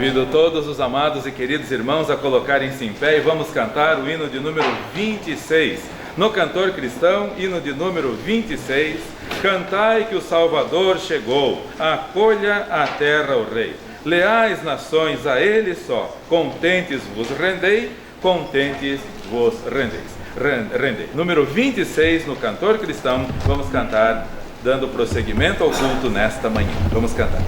Convido todos os amados e queridos irmãos a colocarem-se em pé e vamos cantar o hino de número 26. No Cantor Cristão, hino de número 26, cantai que o Salvador chegou, acolha a terra o Rei. Leais nações a Ele só, contentes vos rendei, contentes vos rendei. Número 26 no Cantor Cristão, vamos cantar dando prosseguimento ao culto nesta manhã. Vamos cantar.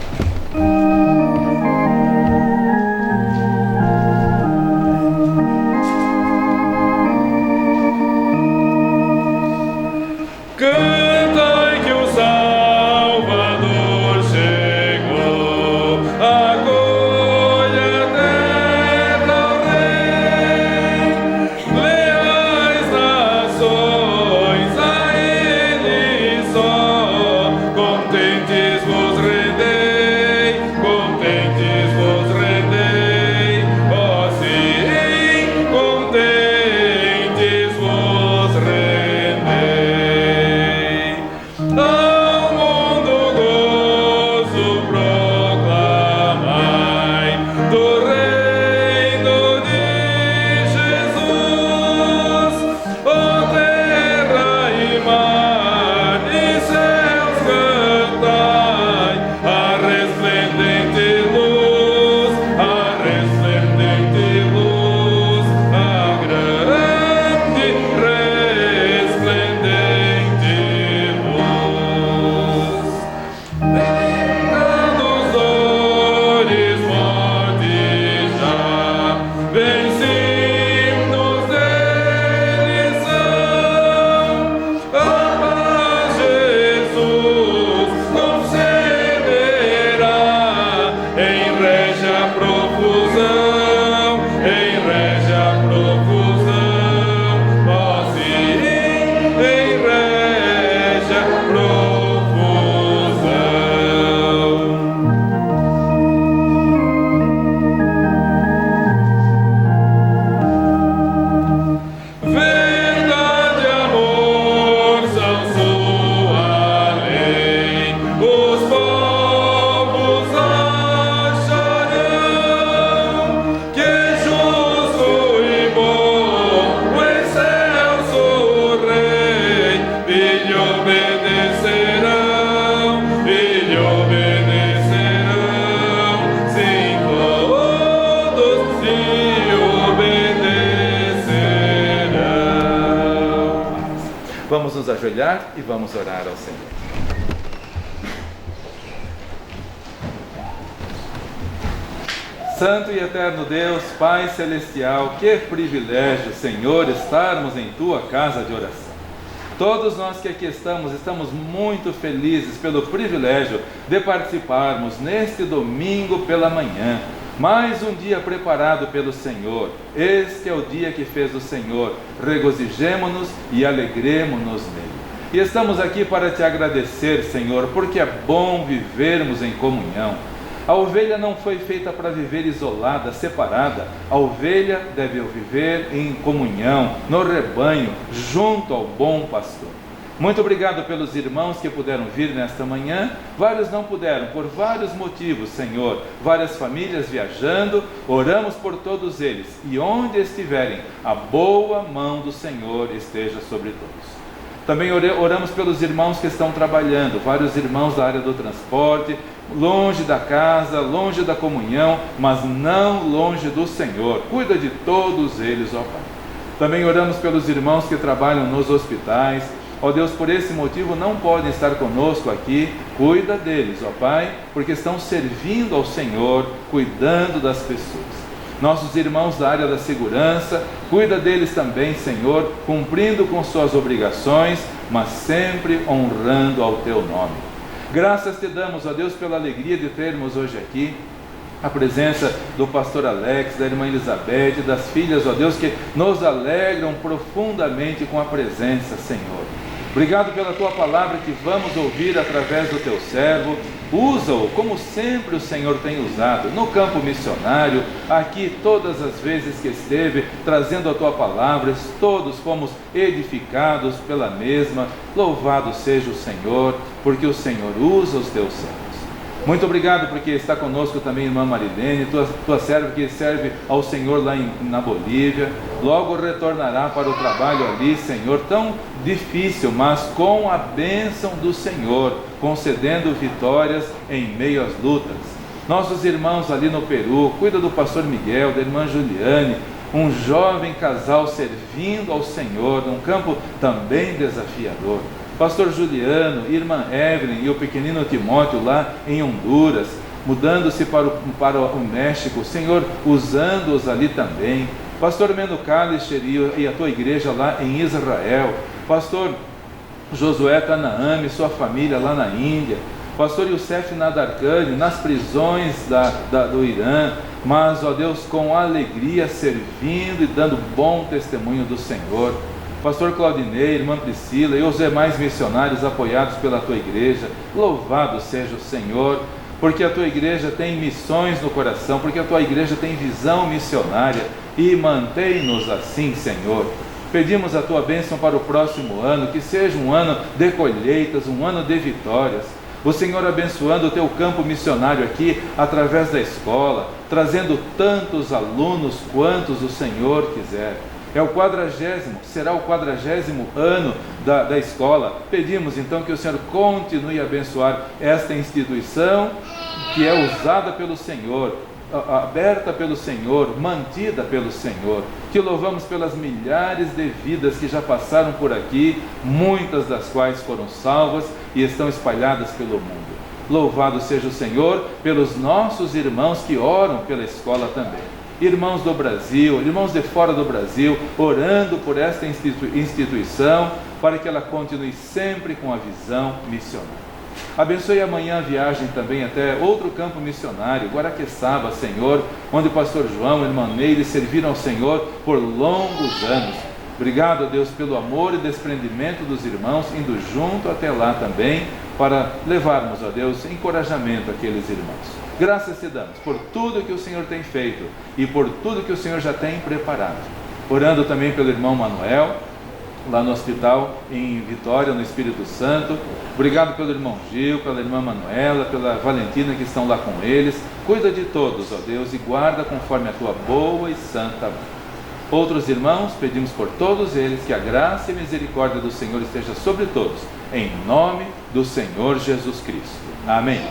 Cantai que o Salvador chegou, acolha a terra o Rei. Leais nações a Ele só, contentes vos rendei, contentes vos rendei, ó sim, contentes vos rendei. Ao mundo gozo proclamai do reino de Jesus, ó terra e mar e céus cantai a resplendente luz, a resplendente luz, a grande resplendente luz. Venga dos dores mortes já, vencidos deles são. A paz Jesus concederá em régia profusão, em régia profusão, ó sim, em régia profusão. Verdade e amor são sua lei, os povos acharão que é justo e bom o excelso Rei, e lhe obedecerão, sim, todos lhe obedecerão. Vamos nos ajoelhar e vamos orar ao Senhor. Santo e eterno Deus, Pai Celestial, que privilégio, Senhor, estarmos em Tua casa de oração. Todos nós que aqui estamos muito felizes pelo privilégio de participarmos neste domingo pela manhã. Mais um dia preparado pelo Senhor. Este é o dia que fez o Senhor. Regozijemo-nos e alegremo-nos nele. E estamos aqui para Te agradecer, Senhor, porque é bom vivermos em comunhão. A ovelha não foi feita para viver isolada, separada. A ovelha deve viver em comunhão, no rebanho, junto ao bom pastor. Muito obrigado pelos irmãos que puderam vir nesta manhã. Vários não puderam, por vários motivos, Senhor. Várias famílias viajando, oramos por todos eles. E onde estiverem, a boa mão do Senhor esteja sobre todos. Também oramos pelos irmãos que estão trabalhando, vários irmãos da área do transporte, longe da casa, longe da comunhão, mas não longe do Senhor. Cuida de todos eles, ó Pai. Também oramos pelos irmãos que trabalham nos hospitais. Ó Deus, por esse motivo não podem estar conosco aqui. Cuida deles, ó Pai, porque estão servindo ao Senhor, cuidando das pessoas. Nossos irmãos da área da segurança, cuida deles também, Senhor, cumprindo com suas obrigações, mas sempre honrando ao Teu nome. Graças Te damos, ó Deus, pela alegria de termos hoje aqui a presença do pastor Alex, da irmã Elizabeth, das filhas, ó Deus, que nos alegram profundamente com a presença, Senhor. Obrigado pela Tua palavra que vamos ouvir através do Teu servo. Usa-o como sempre o Senhor tem usado, no campo missionário, aqui todas as vezes que esteve, trazendo a Tua palavra, todos fomos edificados pela mesma. Louvado seja o Senhor, porque o Senhor usa os Teus servos. Muito obrigado porque está conosco também a irmã Marilene, tua serva que serve ao Senhor lá na Bolívia. Logo retornará para o trabalho ali, Senhor, tão difícil, mas com a bênção do Senhor, concedendo vitórias em meio às lutas. Nossos irmãos ali no Peru, cuida do pastor Miguel, da irmã Juliane, um jovem casal servindo ao Senhor, num campo também desafiador. Pastor Juliano, irmã Evelyn e o pequenino Timóteo lá em Honduras, mudando-se para o México, Senhor, usando-os ali também. Pastor Mendo Kalischer e a tua igreja lá em Israel. Pastor Josué Canaã e sua família lá na Índia. Pastor Youssef Nadarkhani nas prisões do Irã, mas, ó Deus, com alegria servindo e dando bom testemunho do Senhor. Pastor Claudinei, irmã Priscila e os demais missionários apoiados pela tua igreja, louvado seja o Senhor, porque a tua igreja tem missões no coração, porque a tua igreja tem visão missionária, e mantém-nos assim, Senhor. Pedimos a tua bênção para o próximo ano, que seja um ano de colheitas, um ano de vitórias. O Senhor abençoando o teu campo missionário aqui, através da escola, trazendo tantos alunos quantos o Senhor quiser. Será o 40º ano da escola. Pedimos então que o Senhor continue a abençoar esta instituição que é usada pelo Senhor, aberta pelo Senhor, mantida pelo Senhor. Te louvamos pelas milhares de vidas que já passaram por aqui, muitas das quais foram salvas e estão espalhadas pelo mundo. Louvado seja o Senhor pelos nossos irmãos que oram pela escola também. Irmãos do Brasil, irmãos de fora do Brasil, orando por esta instituição, para que ela continue sempre com a visão missionária. Abençoe amanhã a viagem também até outro campo missionário, Guaraqueçaba, Senhor, onde o pastor João e a irmã Neire serviram ao Senhor por longos anos. Obrigado a Deus pelo amor e desprendimento dos irmãos, indo junto até lá também, para levarmos a Deus encorajamento àqueles irmãos. Graças te damos por tudo que o Senhor tem feito e por tudo que o Senhor já tem preparado. Orando também pelo irmão Manuel, lá no hospital em Vitória, no Espírito Santo. Obrigado pelo irmão Gil, pela irmã Manuela, pela Valentina que estão lá com eles. Cuida de todos, ó Deus, e guarda conforme a tua boa e santa mão. Outros irmãos, pedimos por todos eles que a graça e misericórdia do Senhor esteja sobre todos, em nome do Senhor Jesus Cristo. Amém.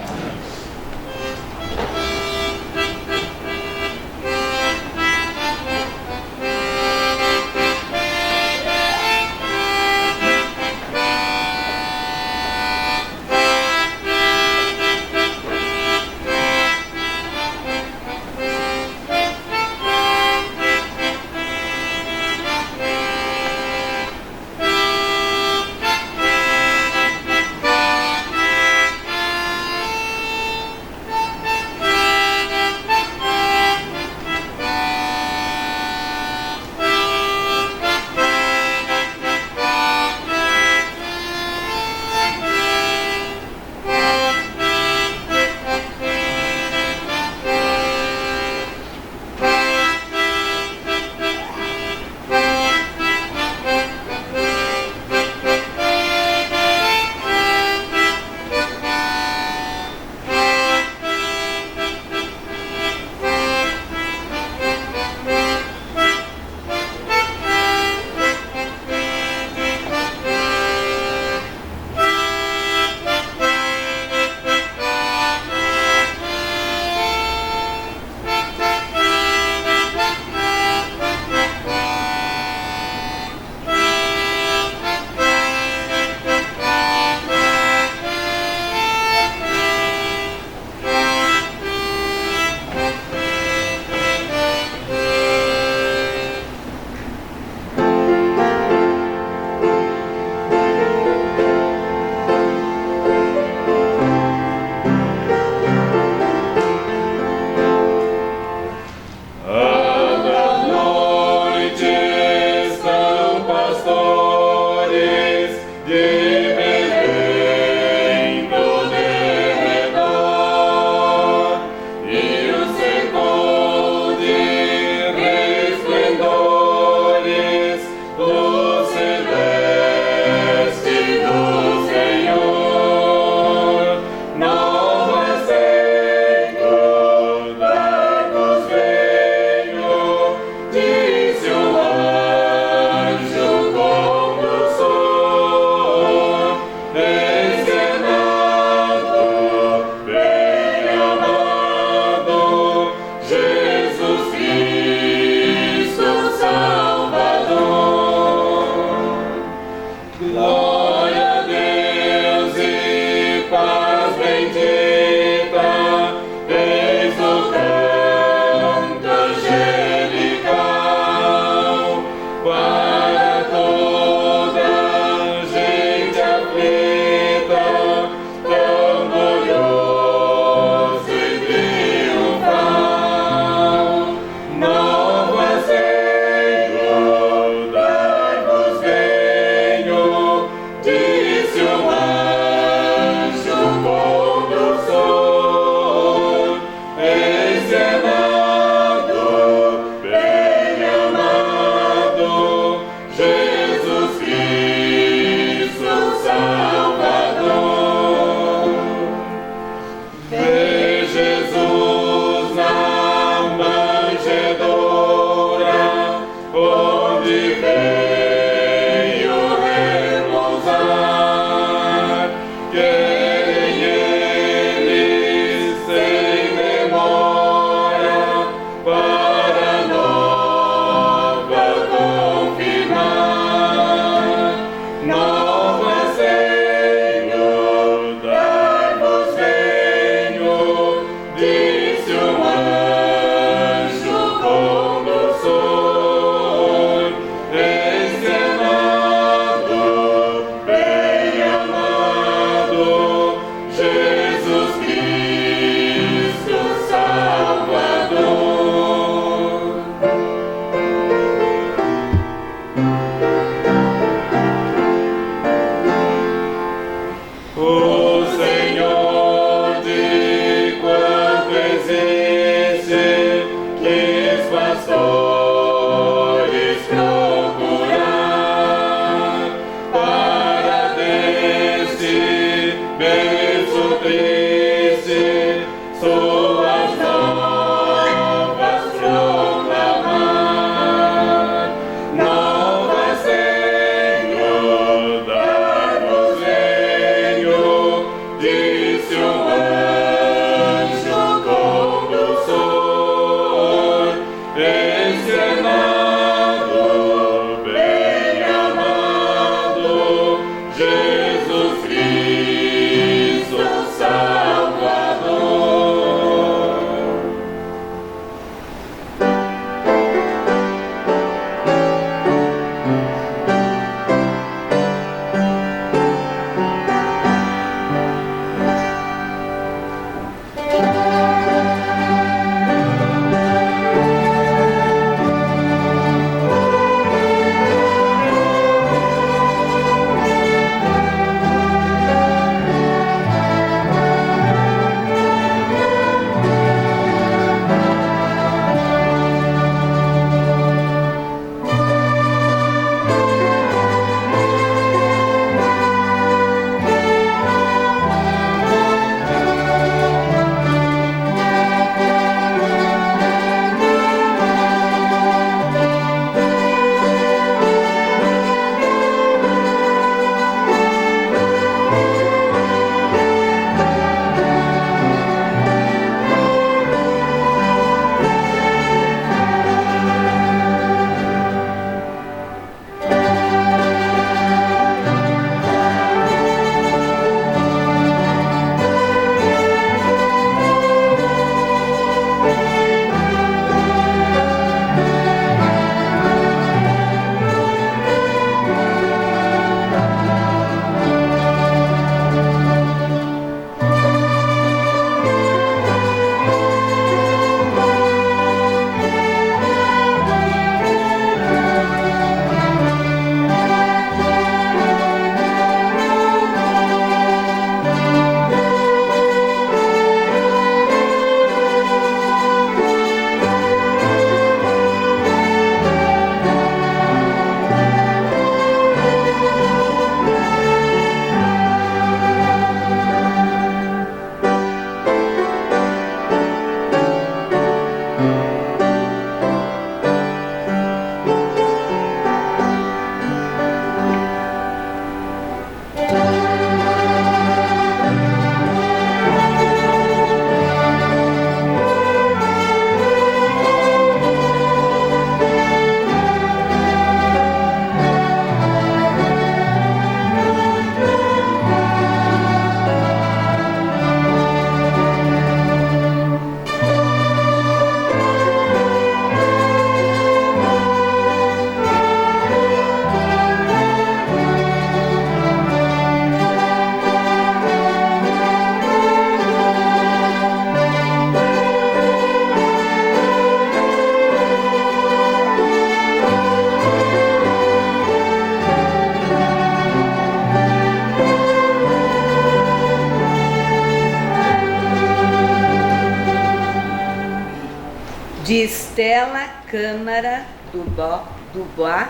de Estela Câmara Dubois,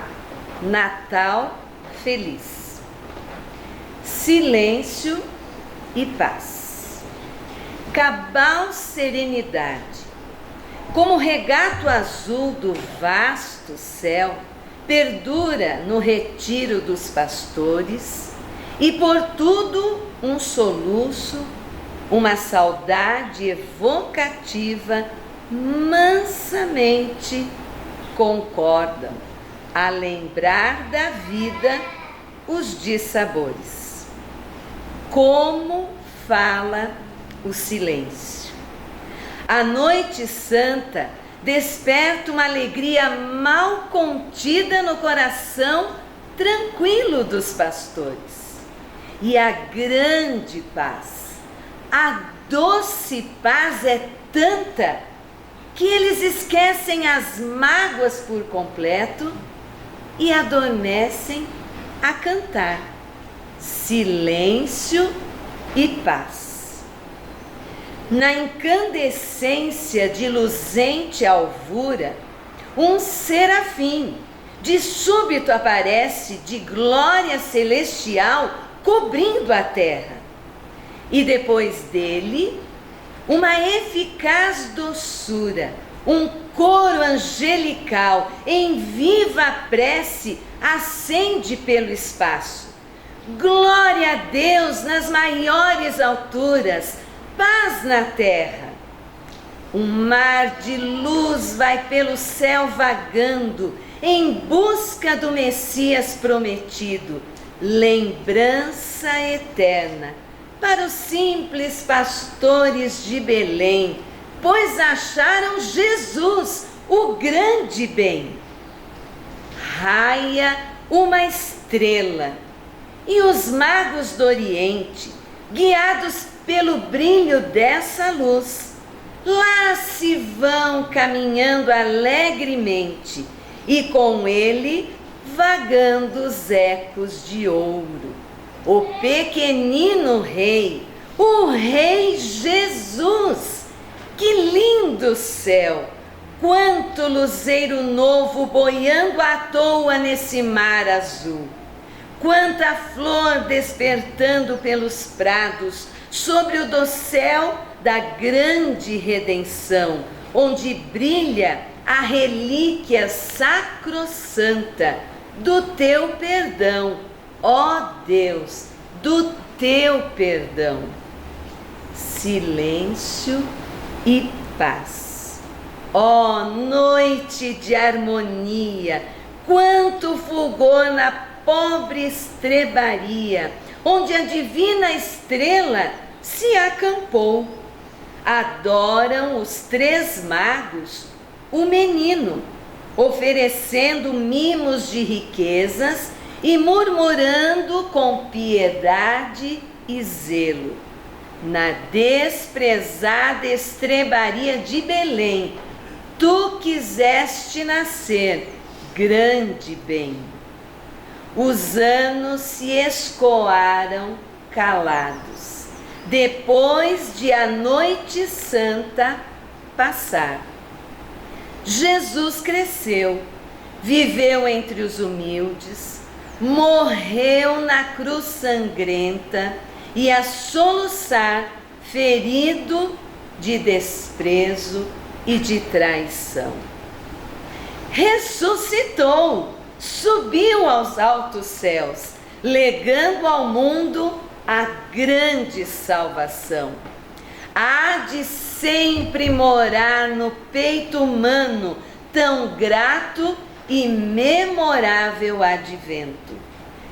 Natal Feliz. Silêncio e paz. Cabal serenidade, como o regato azul do vasto céu, perdura no retiro dos pastores, e por tudo um soluço, uma saudade evocativa mansamente concordam a lembrar da vida os dissabores. Como fala o silêncio. A noite santa desperta uma alegria mal contida no coração tranquilo dos pastores. E a grande paz, a doce paz é tanta que eles esquecem as mágoas por completo e adormecem a cantar silêncio e paz. Na incandescência de luzente alvura, um serafim de súbito aparece de glória celestial cobrindo a terra. E depois dele, uma eficaz doçura, um coro angelical em viva prece ascende pelo espaço. Glória a Deus nas maiores alturas, paz na terra. Um mar de luz vai pelo céu vagando, em busca do Messias prometido, lembrança eterna para os simples pastores de Belém, pois acharam Jesus, o grande bem. Raia uma estrela, e os magos do Oriente, guiados pelo brilho dessa luz, lá se vão caminhando alegremente, e com ele vagando os ecos de ouro. O pequenino rei, o Rei Jesus. Que lindo céu! Quanto luzeiro novo boiando à toa nesse mar azul! Quanta flor despertando pelos prados sobre o dossel da grande redenção, onde brilha a relíquia sacrossanta do teu perdão, ó Deus, do teu perdão. Silêncio e paz. Ó noite de harmonia, quanto fulgor na pobre estrebaria, onde a divina estrela se acampou. Adoram os três magos o menino, oferecendo mimos de riquezas e murmurando com piedade e zelo. Na desprezada estrebaria de Belém, tu quiseste nascer, grande bem. Os anos se escoaram calados, depois de a noite santa passar. Jesus cresceu, viveu entre os humildes, morreu na cruz sangrenta e a soluçar, ferido de desprezo e de traição. Ressuscitou, subiu aos altos céus, legando ao mundo a grande salvação. Há de sempre morar no peito humano tão grato e memorável advento.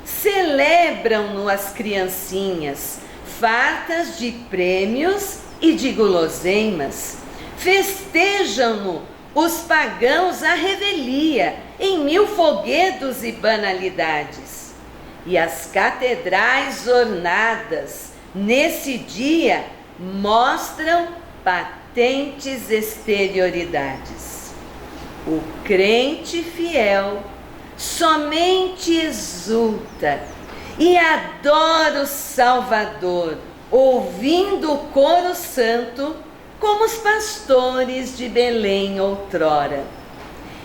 Celebram-no as criancinhas, fartas de prêmios e de guloseimas. Festejam-no os pagãos à revelia, em mil folguedos e banalidades. E as catedrais ornadas, nesse dia, mostram patentes exterioridades. O crente fiel somente exulta e adora o Salvador, ouvindo o coro santo como os pastores de Belém outrora.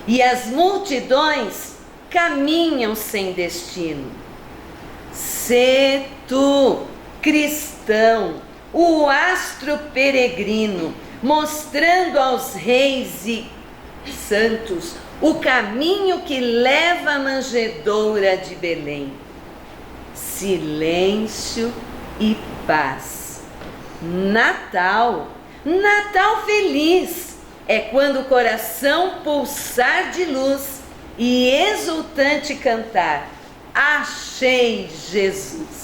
E as multidões caminham sem destino. Sê tu, cristão, o astro peregrino, mostrando aos reis e santos o caminho que leva à manjedoura de Belém. Silêncio e paz. Natal, Natal feliz, é quando o coração pulsar de luz e exultante cantar: achei Jesus.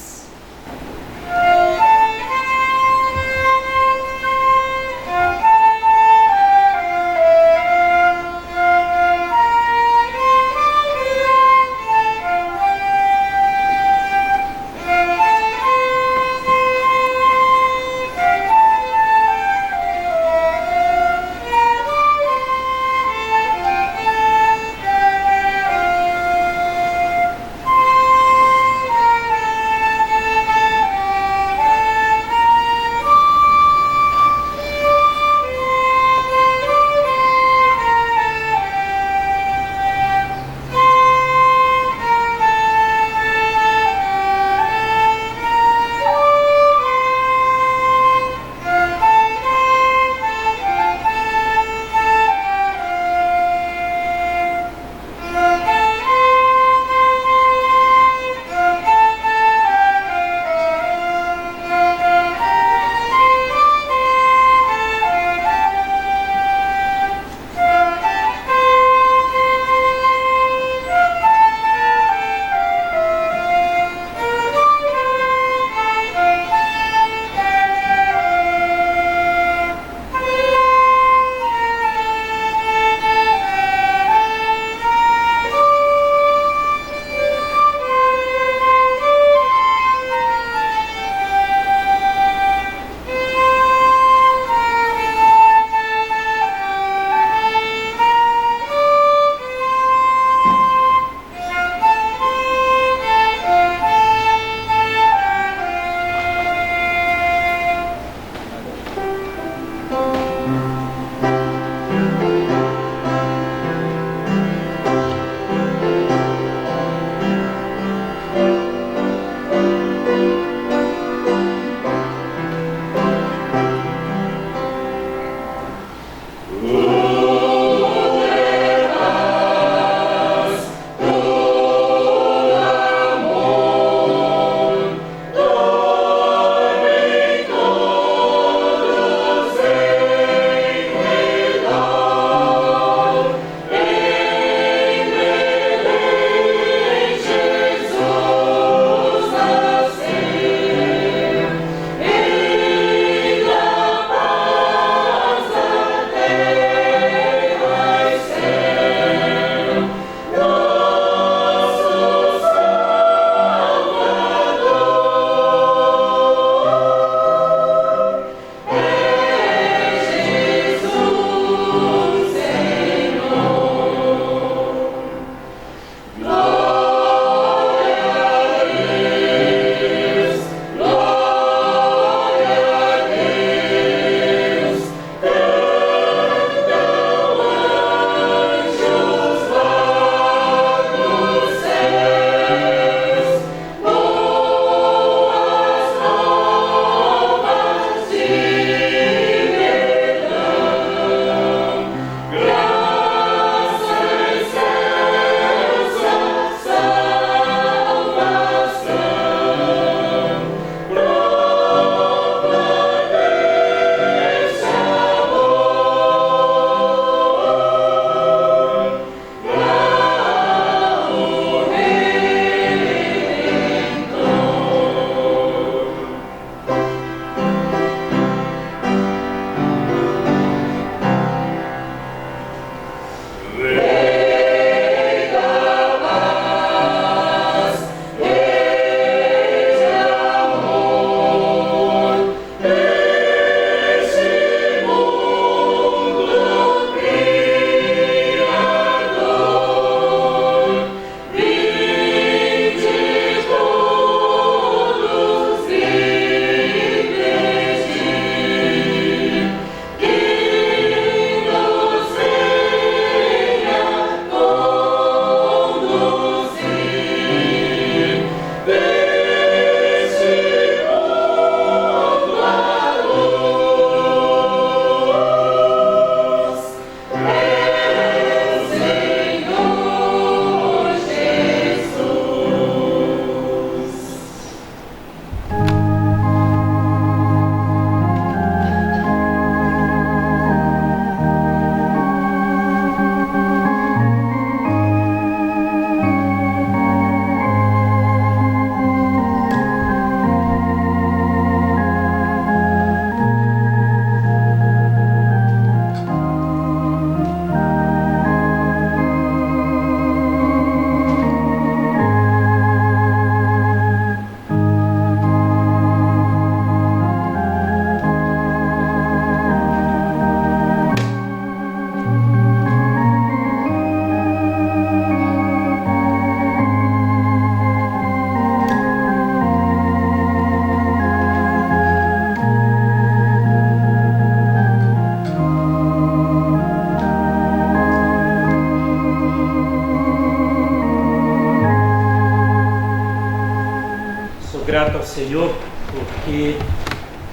grato ao Senhor porque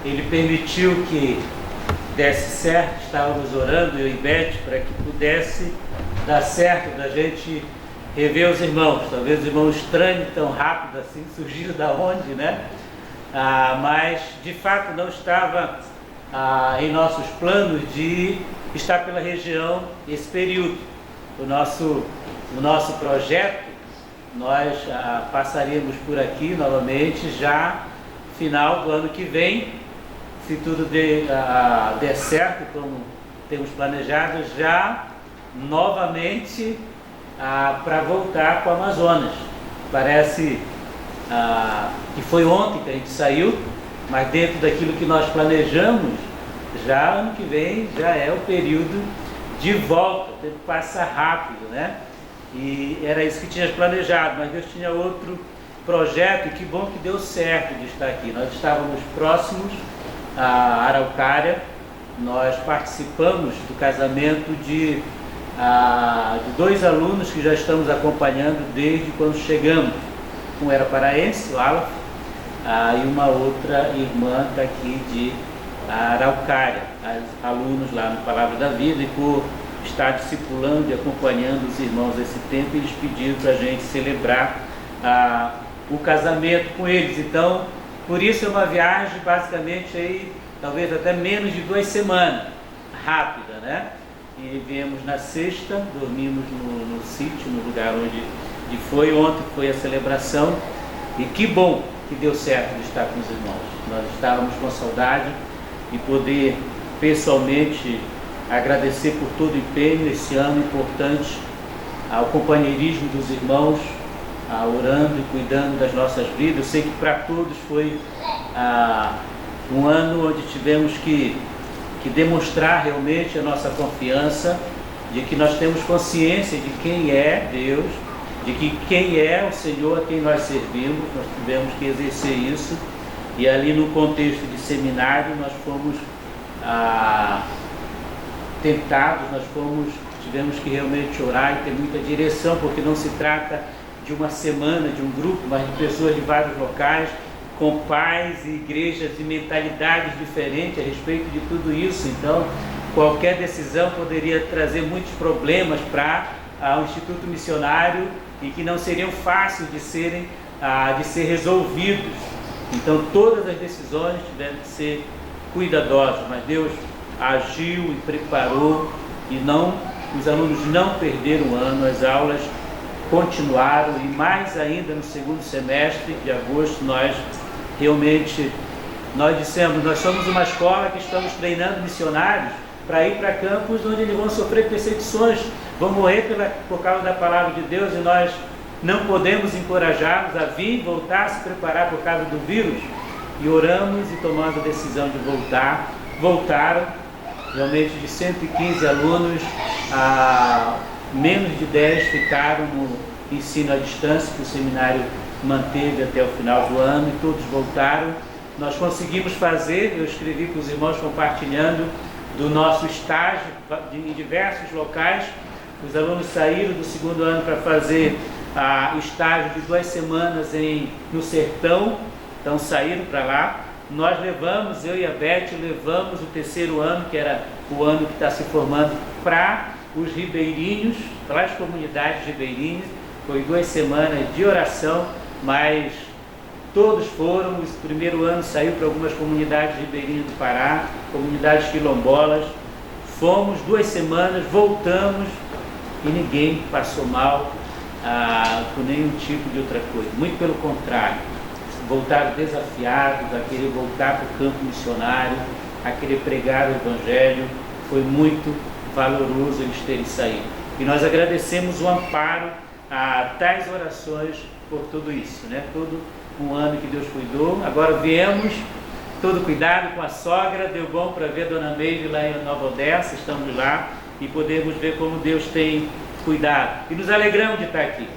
Ele permitiu que desse certo. Estávamos orando, eu e Beth, para que pudesse dar certo da gente rever os irmãos. Talvez os irmãos estranhem tão rápido assim, surgiram da onde, né? Mas de fato não estava em nossos planos de estar pela região esse período. O nosso projeto, nós passaríamos por aqui novamente já final do ano que vem, se tudo der certo como temos planejado, já novamente para voltar para o Amazonas. Parece que foi ontem que a gente saiu, mas dentro daquilo que nós planejamos, já ano que vem já é o período de volta. O tempo passa rápido, né? E era isso que tínhamos planejado, mas Deus tinha outro projeto, e que bom que deu certo de estar aqui. Nós estávamos próximos a Araucária, nós participamos do casamento de 2 alunos que já estamos acompanhando desde quando chegamos. Um era paraense, o Aleph, e uma outra irmã daqui de Araucária, alunos lá no Palavra da Vida, e por estar discipulando e acompanhando os irmãos esse tempo, eles pediram para a gente celebrar o casamento com eles. Então, por isso é uma viagem basicamente aí, talvez até menos de 2 semanas, rápida, né? E viemos na sexta, dormimos no sítio, no lugar onde ontem foi a celebração, e que bom que deu certo de estar com os irmãos. Nós estávamos com saudade de poder pessoalmente agradecer por todo o empenho esse ano importante, ao companheirismo dos irmãos, orando e cuidando das nossas vidas. Eu sei que para todos foi um ano onde tivemos que demonstrar realmente a nossa confiança, de que nós temos consciência de quem é Deus, de que quem é o Senhor a quem nós servimos. Nós tivemos que exercer isso, e ali no contexto de seminário nós fomos tentados, tivemos que realmente orar e ter muita direção, porque não se trata de uma semana, de um grupo, mas de pessoas de vários locais, com pais e igrejas e mentalidades diferentes a respeito de tudo isso. Então, qualquer decisão poderia trazer muitos problemas para o Instituto Missionário, e que não seriam fáceis de ser resolvidos. Então, todas as decisões tiveram que ser cuidadosas, mas Deus agiu e preparou, e os alunos não perderam o ano, as aulas continuaram, e mais ainda no segundo semestre de agosto nós dissemos, nós somos uma escola que estamos treinando missionários para ir para campos onde eles vão sofrer perseguições, vão morrer por causa da palavra de Deus, e nós não podemos encorajá-los a vir, voltar, a se preparar por causa do vírus. E oramos e tomamos a decisão de voltar. Voltaram, realmente de 115 alunos, menos de 10 ficaram no ensino à distância, que o seminário manteve até o final do ano, e todos voltaram. Nós conseguimos fazer, eu escrevi com os irmãos compartilhando, do nosso estágio em diversos locais. Os alunos saíram do segundo ano para fazer estágio de 2 semanas no sertão, então saíram para lá. Nós levamos, eu e a Beth, levamos o terceiro ano, que era o ano que está se formando, para os ribeirinhos, para as comunidades ribeirinhas. Foi 2 semanas de oração, mas todos foram. O primeiro ano saiu para algumas comunidades ribeirinhas do Pará, comunidades quilombolas. Fomos 2 semanas, voltamos, e ninguém passou mal por nenhum tipo de outra coisa. Muito pelo contrário, voltaram desafiados a querer voltar para o campo missionário, a querer pregar o Evangelho. Foi muito valoroso eles terem saído. E nós agradecemos o amparo a tais orações por tudo isso, né? Todo um ano que Deus cuidou. Agora viemos, todo cuidado com a sogra, deu bom para ver a Dona Meire lá em Nova Odessa, estamos lá, e podemos ver como Deus tem cuidado. E nos alegramos de estar aqui.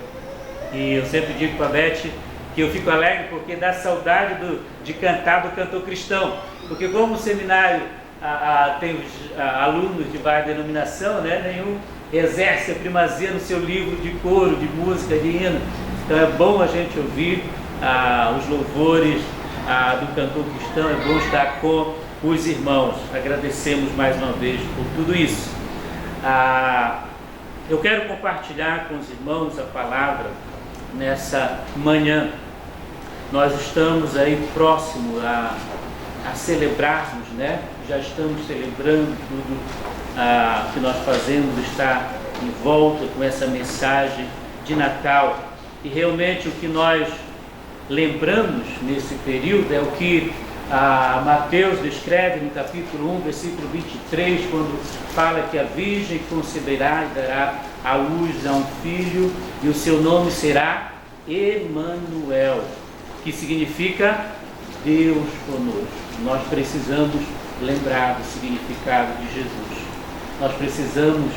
E eu sempre digo para a Beth que eu fico alegre porque dá saudade de cantar do cantor cristão. Porque como o seminário tem alunos de várias denominação, né? Nenhum exerce a primazia no seu livro de coro, de música, de hino. Então é bom a gente ouvir os louvores do cantor cristão, é bom estar com os irmãos. Agradecemos mais uma vez por tudo isso. Eu quero compartilhar com os irmãos a palavra nessa manhã. Nós estamos aí próximo a celebrarmos, né? Já estamos celebrando tudo que nós fazemos, está em volta com essa mensagem de Natal. E realmente o que nós lembramos nesse período é o que Mateus descreve no capítulo 1, versículo 23, quando fala que a Virgem conceberá e dará à luz a um filho, e o seu nome será Emanuel, que significa Deus conosco. Nós precisamos lembrar do significado de Jesus. Nós precisamos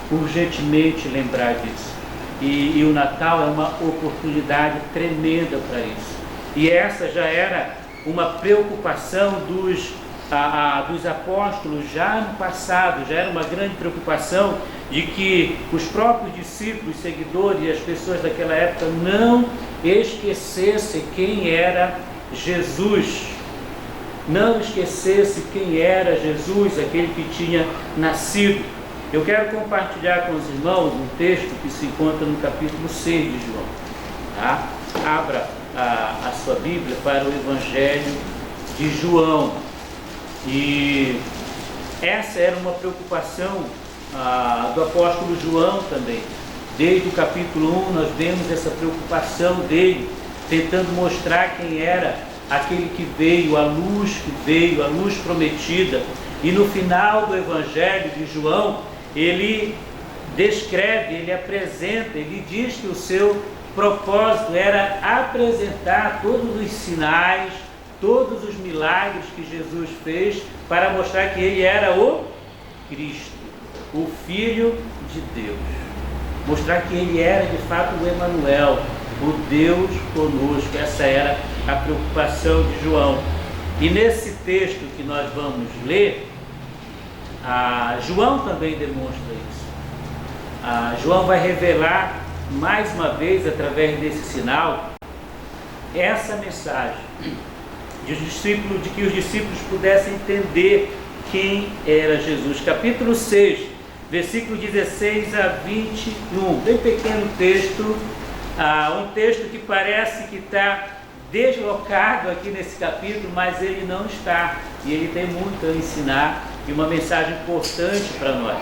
urgentemente lembrar disso. E o Natal é uma oportunidade tremenda para isso. E essa já era uma preocupação dos apóstolos já no passado, já era uma grande preocupação de que os próprios discípulos, seguidores e as pessoas daquela época não esquecessem quem era Jesus. Não esquecesse quem era Jesus, aquele que tinha nascido. Eu quero compartilhar com os irmãos um texto que se encontra no capítulo 6 de João. Tá? Abra a sua Bíblia para o Evangelho de João. E essa era uma preocupação do apóstolo João também. Desde o capítulo 1 nós vemos essa preocupação dele, tentando mostrar quem era aquele que veio, a luz prometida. E no final do Evangelho de João, ele descreve, ele apresenta, ele diz que o seu propósito era apresentar todos os sinais, todos os milagres que Jesus fez para mostrar que ele era o Cristo, o Filho de Deus. Mostrar que ele era de fato o Emanuel, o Deus conosco. Essa era a preocupação de João. E nesse texto que nós vamos ler, João também demonstra isso. João vai revelar mais uma vez, através desse sinal, essa mensagem de que os discípulos pudessem entender quem era Jesus. Capítulo 6, versículo 16 a 21, bem pequeno texto, um texto que parece que está deslocado aqui nesse capítulo, mas ele não está, e ele tem muito a ensinar e uma mensagem importante para nós.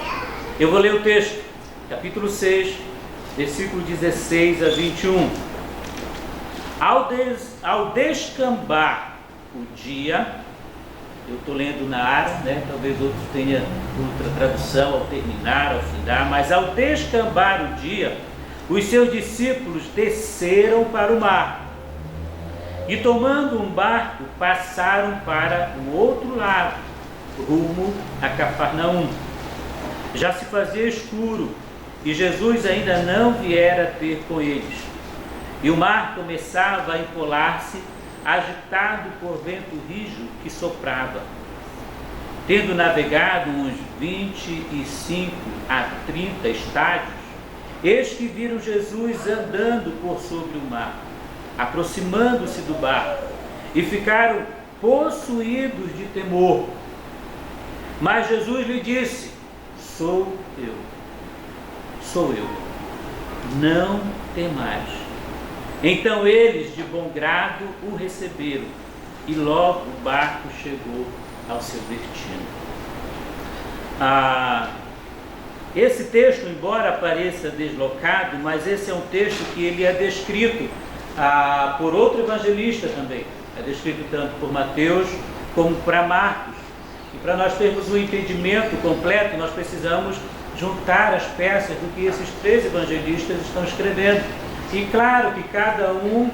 Eu vou ler o texto, capítulo 6, versículo 16 a 21. Ao descambar o dia, eu estou lendo na área, né? Talvez outros tenham outra tradução, ao terminar, ao findar, mas ao descambar o dia, os seus discípulos desceram para o mar e, tomando um barco, passaram para o outro lado, rumo a Cafarnaum. Já se fazia escuro e Jesus ainda não viera ter com eles. E o mar começava a empolar-se, agitado por vento rijo que soprava. Tendo navegado uns 25 a 30 estádios, eis que viram Jesus andando por sobre o mar, aproximando-se do barco, e ficaram possuídos de temor. Mas Jesus lhe disse: sou eu, não temais. Então eles de bom grado o receberam, e logo o barco chegou ao seu destino. Esse texto, embora pareça deslocado, mas esse é um texto que ele é descrito por outro evangelista também. É descrito tanto por Mateus como para Marcos. E para nós termos um entendimento completo, nós precisamos juntar as peças do que esses três evangelistas estão escrevendo. E claro que cada um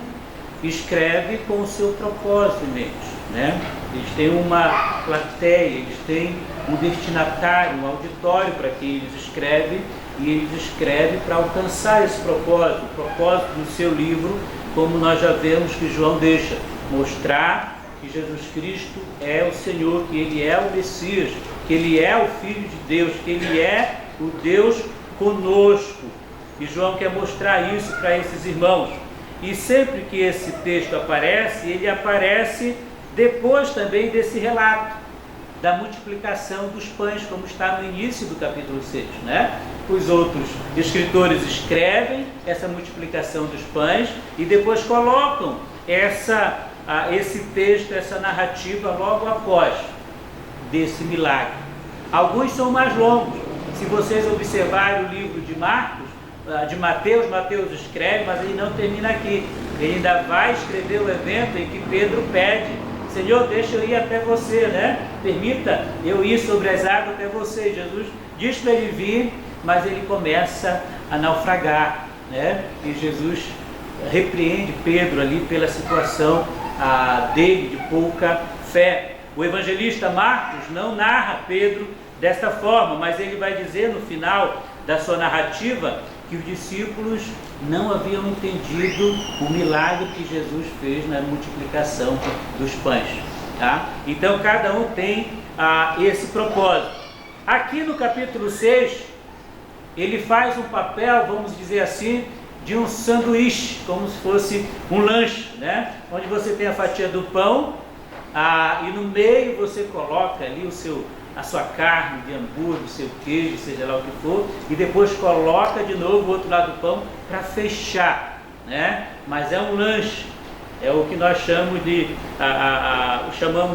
escreve com o seu propósito em mente, né? Eles têm uma plateia, eles têm um destinatário, um auditório para quem eles escrevem, e eles escrevem para alcançar esse propósito, o propósito do seu livro, como nós já vemos que João deixa, mostrar que Jesus Cristo é o Senhor, que Ele é o Messias, que Ele é o Filho de Deus, que Ele é o Deus conosco. E João quer mostrar isso para esses irmãos. E sempre que esse texto aparece, ele aparece depois também desse relato da multiplicação dos pães, como está no início do capítulo 6, né? Os outros escritores escrevem essa multiplicação dos pães e depois colocam esse texto, essa narrativa logo após desse milagre. Alguns são mais longos. Se vocês observarem o livro de Mateus escreve, mas ele não termina aqui. Ele ainda vai escrever o evento em que Pedro pede: Senhor, deixa eu ir até você, né? Permita eu ir sobre as águas até você. Jesus diz para ele vir, mas ele começa a naufragar, né? E Jesus repreende Pedro ali pela situação dele de pouca fé. O evangelista Marcos não narra Pedro desta forma, mas ele vai dizer no final da sua narrativa que os discípulos não haviam entendido o milagre que Jesus fez na multiplicação dos pães, tá? Então cada um tem esse propósito. Aqui no capítulo 6, ele faz um papel, vamos dizer assim, de um sanduíche, como se fosse um lanche, né? Onde você tem a fatia do pão e no meio você coloca ali a sua carne de hambúrguer, o seu queijo, seja lá o que for, e depois coloca de novo o outro lado do pão para fechar, né? Mas é um lanche, é o que nós chamamos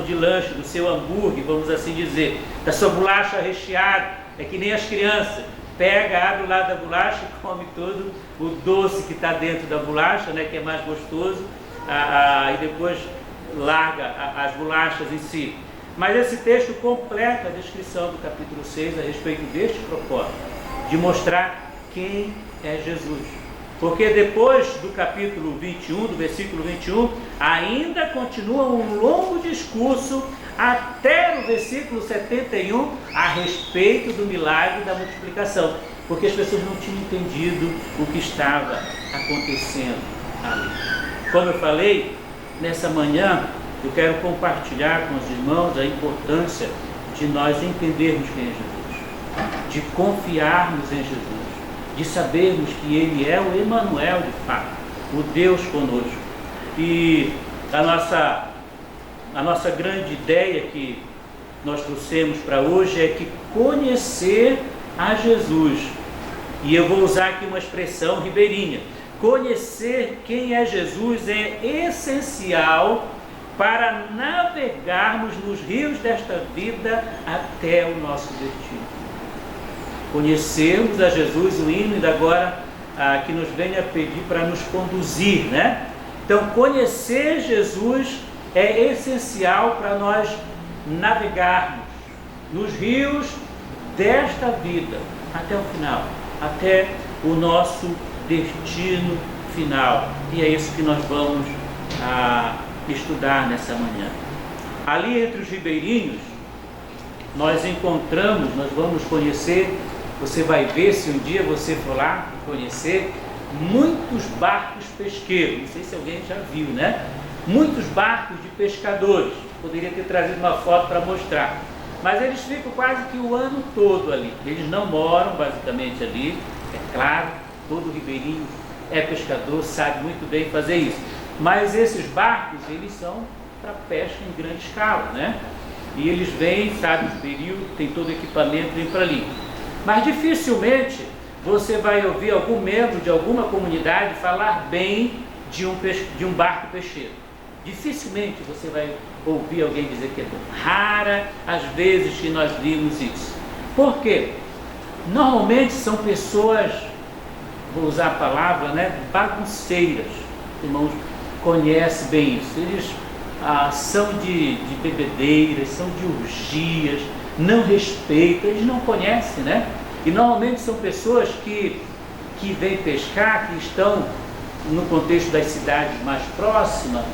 de lanche, do seu hambúrguer, vamos assim dizer, da sua bolacha recheada. É que nem as crianças, pega, abre o lado da bolacha e come todo o doce que está dentro da bolacha, né? Que é mais gostoso, e depois larga as bolachas em si. Mas esse texto completa a descrição do capítulo 6 a respeito deste propósito, de mostrar quem é Jesus. Porque depois do capítulo 21, do versículo 21, ainda continua um longo discurso até o versículo 71 a respeito do milagre da multiplicação. Porque as pessoas não tinham entendido o que estava acontecendo ali. Como eu falei, nessa manhã, eu quero compartilhar com os irmãos a importância de nós entendermos quem é Jesus, de confiarmos em Jesus, de sabermos que Ele é o Emanuel de fato, o Deus conosco. E a nossa grande ideia que nós trouxemos para hoje é que conhecer a Jesus, e eu vou usar aqui uma expressão ribeirinha, conhecer quem é Jesus é essencial para navegarmos nos rios desta vida até o nosso destino. Conhecermos a Jesus, o hino ainda agora que nos vem a pedir para nos conduzir, né? Então, conhecer Jesus é essencial para nós navegarmos nos rios desta vida até o final, até o nosso destino final. E é isso que nós vamos estudar nessa manhã. Ali entre os ribeirinhos, nós vamos conhecer, você vai ver se um dia você for lá conhecer, muitos barcos pesqueiros. Não sei se alguém já viu, né? Muitos barcos de pescadores. Poderia ter trazido uma foto para mostrar. Mas eles ficam quase que o ano todo ali. Eles não moram basicamente ali, é claro, todo ribeirinho é pescador, sabe muito bem fazer isso. Mas esses barcos, eles são para pesca em grande escala, né? E eles vêm, sabe, o período, tem todo o equipamento, vem para ali. Mas dificilmente você vai ouvir algum membro de alguma comunidade falar bem de um barco peixeiro. Dificilmente você vai ouvir alguém dizer que é bom. Rara as vezes que nós vimos isso. Por quê? Normalmente são pessoas, vou usar a palavra, né, bagunceiras. Irmãos, conhece bem isso. Eles são de bebedeiras, são de orgias, não respeitam, eles não conhecem, né? E normalmente são pessoas que vêm pescar, que estão no contexto das cidades mais próximas,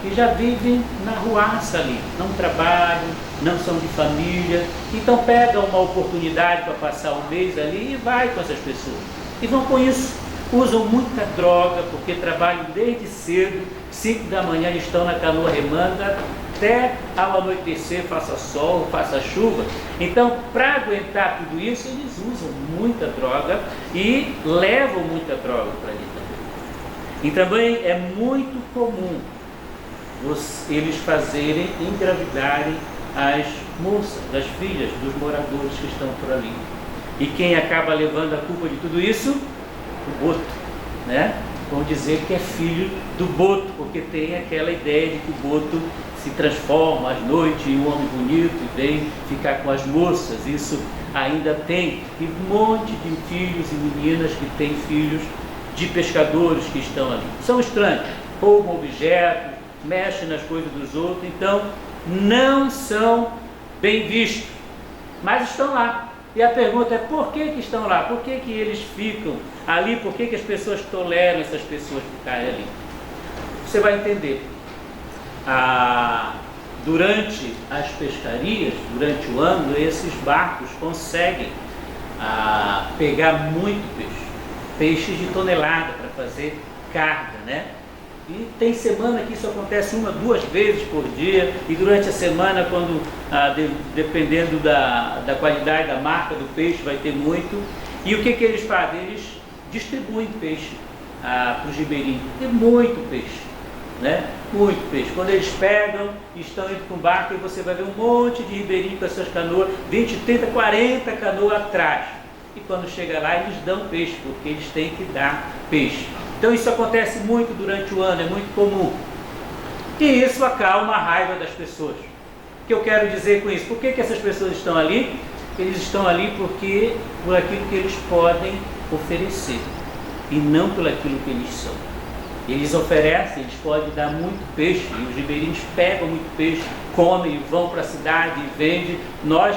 que já vivem na ruaça ali, não trabalham, não são de família, então pegam uma oportunidade para passar um mês ali e vai com essas pessoas. E vão com isso. Usam muita droga, porque trabalham desde cedo, 5 da manhã estão na canoa remando, até ao anoitecer, faça sol, faça chuva. Então, para aguentar tudo isso, eles usam muita droga e levam muita droga para ali também. E também é muito comum eles fazerem, engravidarem as moças, as filhas dos moradores que estão por ali. E quem acaba levando a culpa de tudo isso? O boto, né? Vão dizer que é filho do boto, porque tem aquela ideia de que o boto se transforma à noite em um homem bonito e vem ficar com as moças. Isso ainda tem. E um monte de filhos e meninas que têm filhos de pescadores que estão ali. São estranhos, roubam objetos, mexem nas coisas dos outros, então não são bem vistos, mas estão lá. E a pergunta é: por que estão lá? Por que eles ficam ali? Por que as pessoas toleram essas pessoas ficarem ali? Você vai entender. Durante as pescarias, durante o ano, esses barcos conseguem pegar muito peixes de tonelada para fazer carga, né? E tem semana que isso acontece 1, 2 vezes por dia, e durante a semana, quando dependendo da qualidade da marca do peixe, vai ter muito. E o que eles fazem? Eles distribuem peixe para os ribeirinhos. Tem muito peixe, né? Muito peixe. Quando eles pegam, estão indo com o barco, e você vai ver um monte de ribeirinhos com as suas canoas, 20, 30, 40 canoas atrás. E quando chega lá, eles dão peixe, porque eles têm que dar peixe. Então isso acontece muito durante o ano, é muito comum. E isso acalma a raiva das pessoas. O que eu quero dizer com isso? Por que essas pessoas estão ali? Eles estão ali por aquilo que eles podem oferecer, e não por aquilo que eles são. Eles oferecem, eles podem dar muito peixe, e os ribeirinhos pegam muito peixe, comem, vão para a cidade e vendem. Nós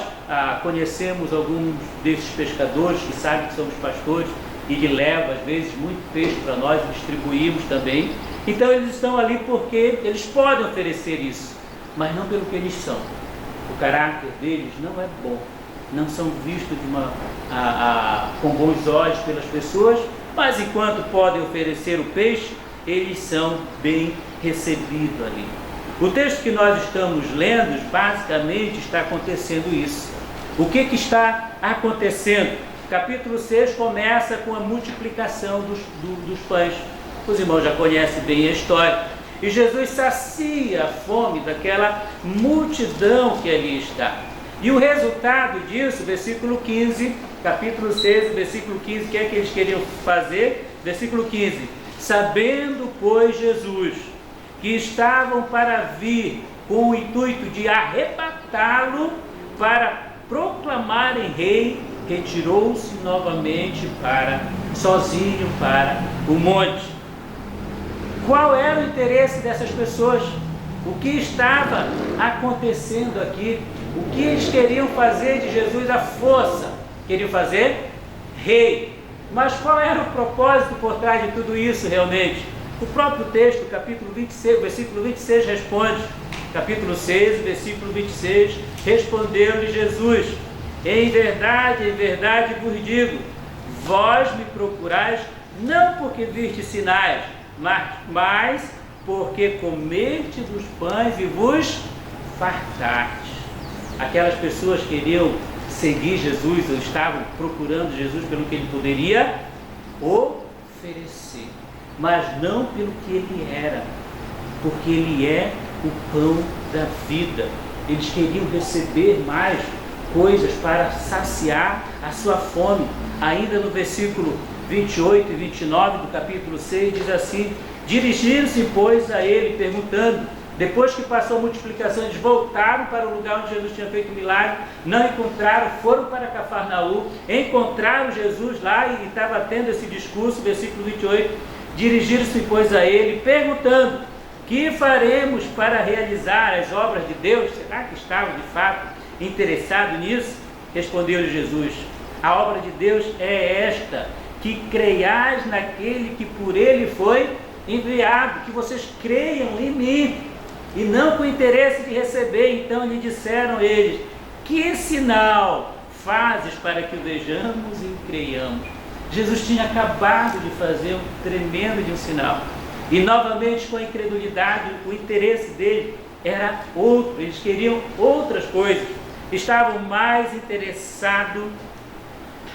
conhecemos alguns desses pescadores que sabem que somos pastores, e que levam às vezes muito peixe para nós, distribuímos também. Então eles estão ali porque eles podem oferecer isso, mas não pelo que eles são. O caráter deles não é bom, não são vistos com bons olhos pelas pessoas, mas enquanto podem oferecer o peixe, eles são bem recebidos ali. O texto que nós estamos lendo, basicamente está acontecendo isso. O que está acontecendo? Capítulo 6 começa com a multiplicação dos pães. Os irmãos já conhecem bem a história. E Jesus sacia a fome daquela multidão que ali está. E o resultado disso, versículo 15, capítulo 6, versículo 15, o que é que eles queriam fazer? Versículo 15: sabendo, pois, Jesus, que estavam para vir com o intuito de arrebatá-lo para proclamarem rei, retirou-se novamente sozinho para o monte. Qual era o interesse dessas pessoas? O que estava acontecendo aqui? O que eles queriam fazer de Jesus à força? Queriam fazer rei. Mas qual era o propósito por trás de tudo isso realmente? O próprio texto, capítulo 26, versículo 26 responde. Capítulo 6, versículo 26, respondeu-lhe Jesus: em verdade vos digo, vós me procurais não porque vistes sinais, mas porque comeste dos pães e vos fartastes. Aquelas pessoas queriam seguir Jesus, ou estavam procurando Jesus pelo que ele poderia oferecer, mas não pelo que ele era, porque ele é o pão da vida. Eles queriam receber mais coisas para saciar a sua fome. Ainda no versículo 28 e 29 do capítulo 6 diz assim: dirigiram-se, pois, a ele, perguntando. Depois que passou a multiplicação, eles voltaram para o lugar onde Jesus tinha feito o milagre, não encontraram, foram para Cafarnaum, encontraram Jesus lá e estava tendo esse discurso. Versículo 28, dirigiram-se, pois, a ele, perguntando: que faremos para realizar as obras de Deus? Será que estavam de fato interessados nisso? Respondeu-lhe Jesus: a obra de Deus é esta, que creiais naquele que por ele foi enviado, que vocês creiam em mim, e não com interesse de receber. Então lhe disseram eles: que sinal fazes para que o vejamos e creiamos? Jesus tinha acabado de fazer um tremendo de um sinal, e novamente com a incredulidade, o interesse dele era outro, eles queriam outras coisas, estavam mais interessados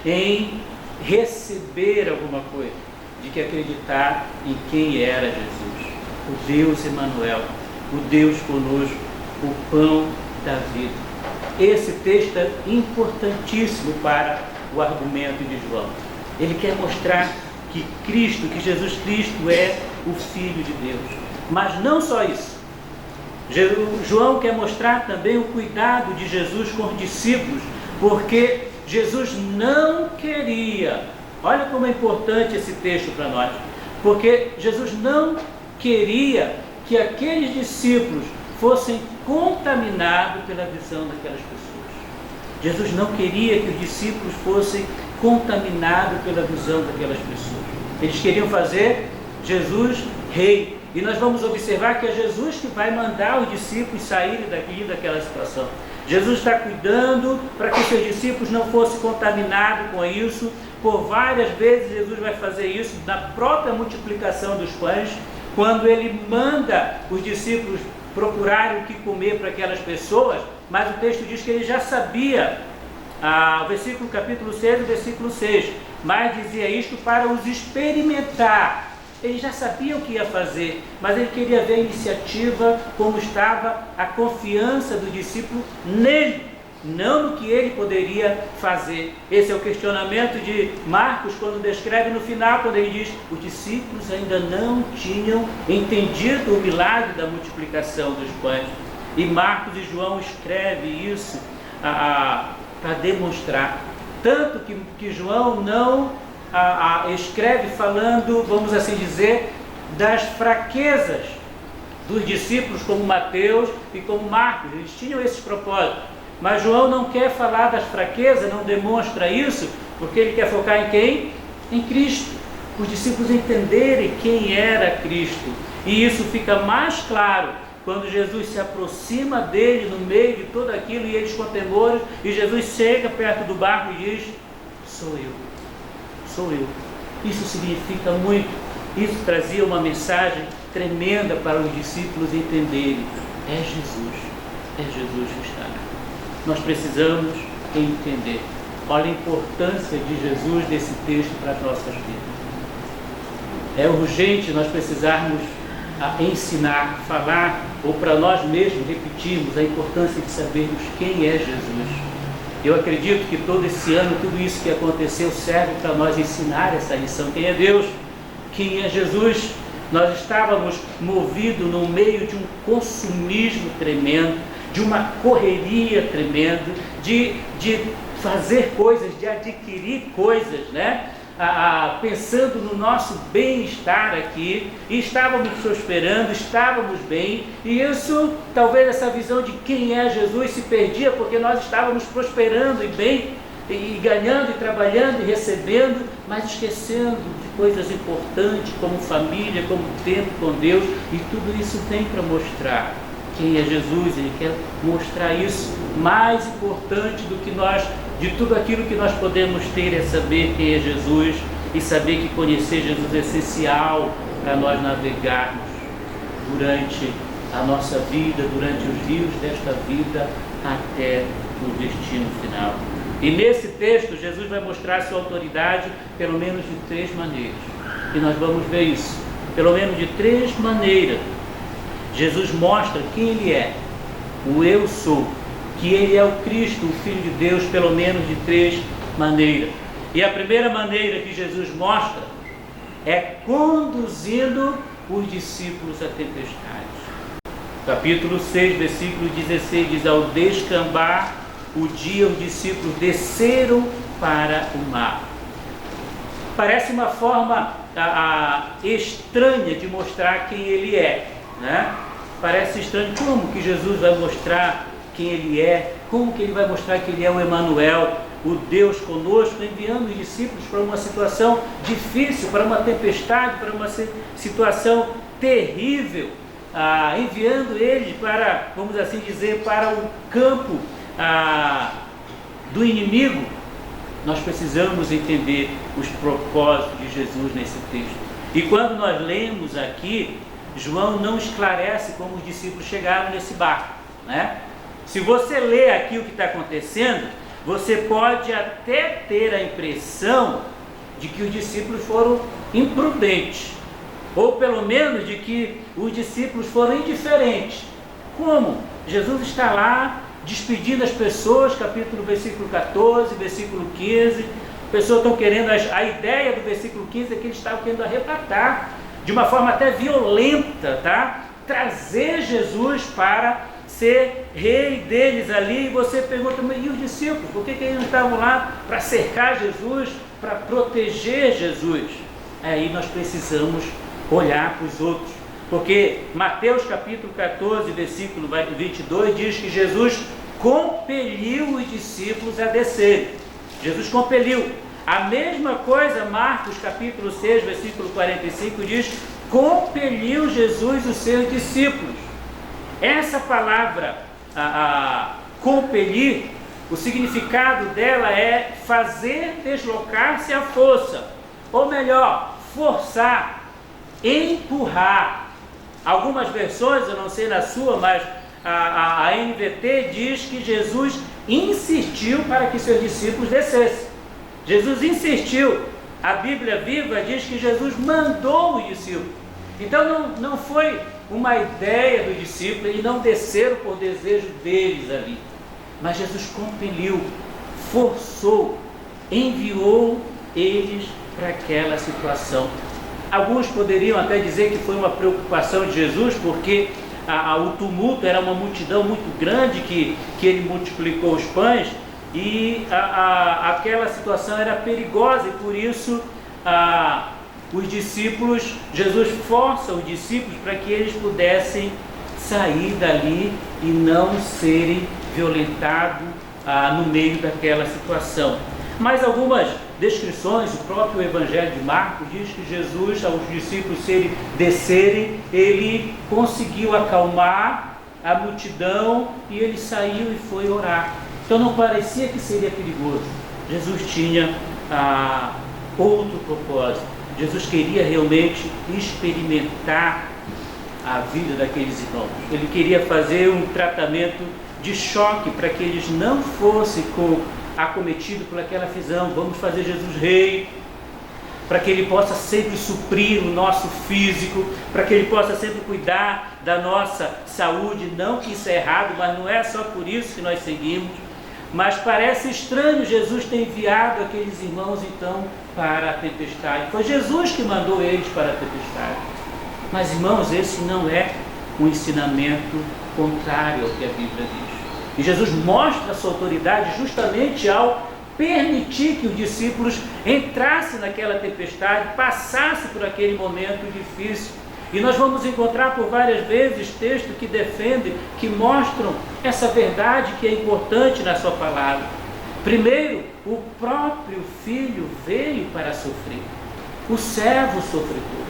em receber alguma coisa. de que acreditar em quem era Jesus, o Deus Emanuel, o Deus conosco, o pão da vida. Esse texto é importantíssimo para o argumento de João. Ele quer mostrar que Cristo, que Jesus Cristo é o Filho de Deus. Mas não só isso. João quer mostrar também o cuidado de Jesus com os discípulos, porque Jesus não queria, olha como é importante esse texto para nós, porque Jesus não queria que aqueles discípulos fossem contaminados pela visão daquelas pessoas. Jesus não queria que os discípulos fossem contaminados pela visão daquelas pessoas. Eles queriam fazer Jesus rei. E nós vamos observar que é Jesus que vai mandar os discípulos saírem daquela situação. Jesus está cuidando para que seus discípulos não fossem contaminados com isso. Por várias vezes Jesus vai fazer isso na própria multiplicação dos pães, quando ele manda os discípulos procurarem o que comer para aquelas pessoas, mas o texto diz que ele já sabia, o capítulo 6, versículo 6, mas dizia isto para os experimentar. Ele já sabia o que ia fazer, mas ele queria ver a iniciativa, como estava a confiança do discípulo nele, não no que ele poderia fazer. Esse é o questionamento de Marcos, quando descreve no final, quando ele diz: os discípulos ainda não tinham entendido o milagre da multiplicação dos pães. E Marcos e João escrevem isso para demonstrar. Tanto que João não escreve falando, vamos assim dizer, das fraquezas dos discípulos, como Mateus e como Marcos. Eles tinham esses propósitos, mas João não quer falar das fraquezas, não demonstra isso, porque ele quer focar em quem? Em Cristo. Os discípulos entenderem quem era Cristo, e isso fica mais claro quando Jesus se aproxima dele no meio de tudo aquilo, e eles com temores, e Jesus chega perto do barco e diz: sou eu. Sou eu. Isso significa muito. Isso trazia uma mensagem tremenda para os discípulos entenderem: é Jesus que está aqui. Nós precisamos entender. Olha a importância de Jesus nesse texto para as nossas vidas. É urgente nós precisarmos ensinar, falar, ou para nós mesmos repetirmos a importância de sabermos quem é Jesus. Eu acredito que todo esse ano, tudo isso que aconteceu serve para nós ensinar essa lição. Quem é Deus? Quem é Jesus? Nós estávamos movidos no meio de um consumismo tremendo, de uma correria tremenda, de fazer coisas, de adquirir coisas, né? Pensando no nosso bem-estar aqui, e estávamos prosperando, estávamos bem, e isso, talvez essa visão de quem é Jesus se perdia, porque nós estávamos prosperando e bem, e ganhando, e trabalhando, e recebendo, mas esquecendo de coisas importantes, como família, como tempo com Deus, e tudo isso vem para mostrar quem é Jesus. Ele quer mostrar isso. Mais importante do que nós, de tudo aquilo que nós podemos ter, é saber quem é Jesus, e saber que conhecer Jesus é essencial para nós navegarmos durante a nossa vida, durante os rios desta vida, até o destino final. E nesse texto, Jesus vai mostrar sua autoridade pelo menos de 3 maneiras. E nós vamos ver isso. Pelo menos de 3 maneiras. Jesus mostra quem Ele é, o Eu Sou, que Ele é o Cristo, o Filho de Deus, pelo menos de 3 maneiras. E a primeira maneira que Jesus mostra é conduzindo os discípulos à tempestade. Capítulo 6, versículo 16 diz: ao descambar o dia, os discípulos desceram para o mar. Parece uma forma estranha de mostrar quem Ele é, né? Parece estranho. Como que Jesus vai mostrar quem Ele é? Como que Ele vai mostrar que Ele é o Emanuel, o Deus conosco, enviando os discípulos para uma situação difícil, para uma tempestade, para uma situação terrível, enviando eles para, vamos assim dizer, para o campo do inimigo? Nós precisamos entender os propósitos de Jesus nesse texto. E quando nós lemos aqui, João não esclarece como os discípulos chegaram nesse barco, né? Se você lê aqui o que está acontecendo, você pode até ter a impressão de que os discípulos foram imprudentes, ou pelo menos de que os discípulos foram indiferentes. Como? Jesus está lá despedindo as pessoas, versículo 14, versículo 15, pessoas estão querendo, a ideia do versículo 15 é que eles estavam querendo arrebatar, de uma forma até violenta, tá? Trazer Jesus para ser rei deles ali. E você pergunta, mas e os discípulos? Por que eles não estavam lá para cercar Jesus, para proteger Jesus? Aí nós precisamos olhar para os outros, porque Mateus capítulo 14, versículo 22 diz que Jesus compeliu os discípulos a descer. Jesus compeliu. A mesma coisa, Marcos capítulo 6, versículo 45 diz: compeliu Jesus os seus discípulos. Essa palavra, compelir, o significado dela é fazer deslocar-se à força, ou melhor, forçar, empurrar. Algumas versões, eu não sei na sua, mas a NVT diz que Jesus insistiu para que seus discípulos descessem. Jesus insistiu. A Bíblia Viva diz que Jesus mandou os discípulos. Então não foi uma ideia do discípulo, eles não desceram por desejo deles ali, mas Jesus compeliu, forçou, enviou eles para aquela situação. Alguns poderiam até dizer que foi uma preocupação de Jesus, porque o tumulto era uma multidão muito grande que ele multiplicou os pães, e aquela situação era perigosa, e por isso os discípulos, Jesus força os discípulos para que eles pudessem sair dali e não serem violentados no meio daquela situação. Mas algumas descrições, o próprio Evangelho de Marcos diz que Jesus, aos discípulos descerem, ele conseguiu acalmar a multidão e ele saiu e foi orar. Então não parecia que seria perigoso. Jesus tinha outro propósito. Jesus queria realmente experimentar a vida daqueles irmãos. Ele queria fazer um tratamento de choque para que eles não fossem acometidos por aquela visão. Vamos fazer Jesus rei, para que ele possa sempre suprir o nosso físico, para que ele possa sempre cuidar da nossa saúde. Não que isso é errado, mas não é só por isso que nós seguimos. Mas parece estranho Jesus ter enviado aqueles irmãos então para a tempestade. Foi Jesus que mandou eles para a tempestade. Mas irmãos, esse não é um ensinamento contrário ao que a Bíblia diz. E Jesus mostra a sua autoridade justamente ao permitir que os discípulos entrassem naquela tempestade, passassem por aquele momento difícil. E nós vamos encontrar por várias vezes textos que defendem, que mostram essa verdade que é importante na sua palavra. Primeiro, o próprio Filho veio para sofrer. O servo sofredor.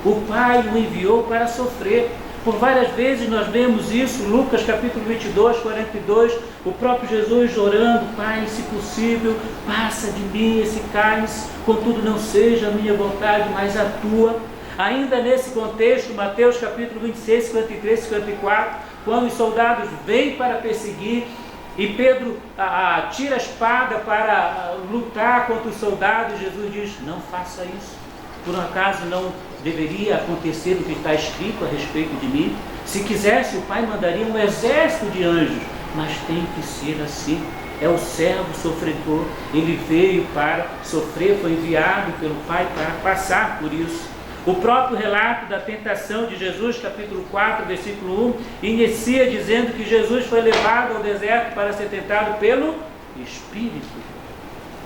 O Pai o enviou para sofrer. Por várias vezes nós vemos isso, Lucas capítulo 22, 42, o próprio Jesus orando: Pai, se possível, passa de mim esse cálice, contudo não seja a minha vontade, mas a tua. Ainda nesse contexto, Mateus capítulo 26, 53, 54, quando os soldados vêm para perseguir e Pedro tira a espada para lutar contra os soldados, Jesus diz: não faça isso. Por um acaso não deveria acontecer o que está escrito a respeito de mim? Se quisesse, o Pai mandaria um exército de anjos, mas tem que ser assim. É o servo sofredor, ele veio para sofrer, foi enviado pelo Pai para passar por isso. O próprio relato da tentação de Jesus, capítulo 4, versículo 1, inicia dizendo que Jesus foi levado ao deserto para ser tentado pelo Espírito.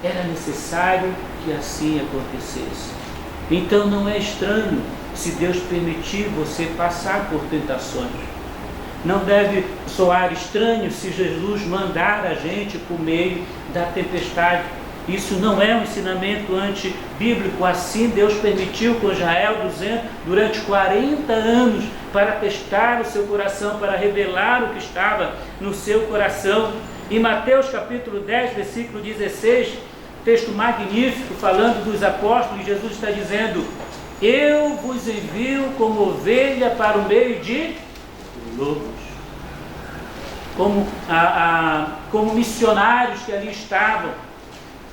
Era necessário que assim acontecesse. Então não é estranho se Deus permitir você passar por tentações. Não deve soar estranho se Jesus mandar a gente por meio da tempestade. Isso não é um ensinamento antibíblico. Assim Deus permitiu com Israel durante 40 anos para testar o seu coração, para revelar o que estava no seu coração. Em Mateus capítulo 10, versículo 16, texto magnífico falando dos apóstolos, Jesus está dizendo: eu vos envio como ovelha para o meio de lobos. Como missionários que ali estavam.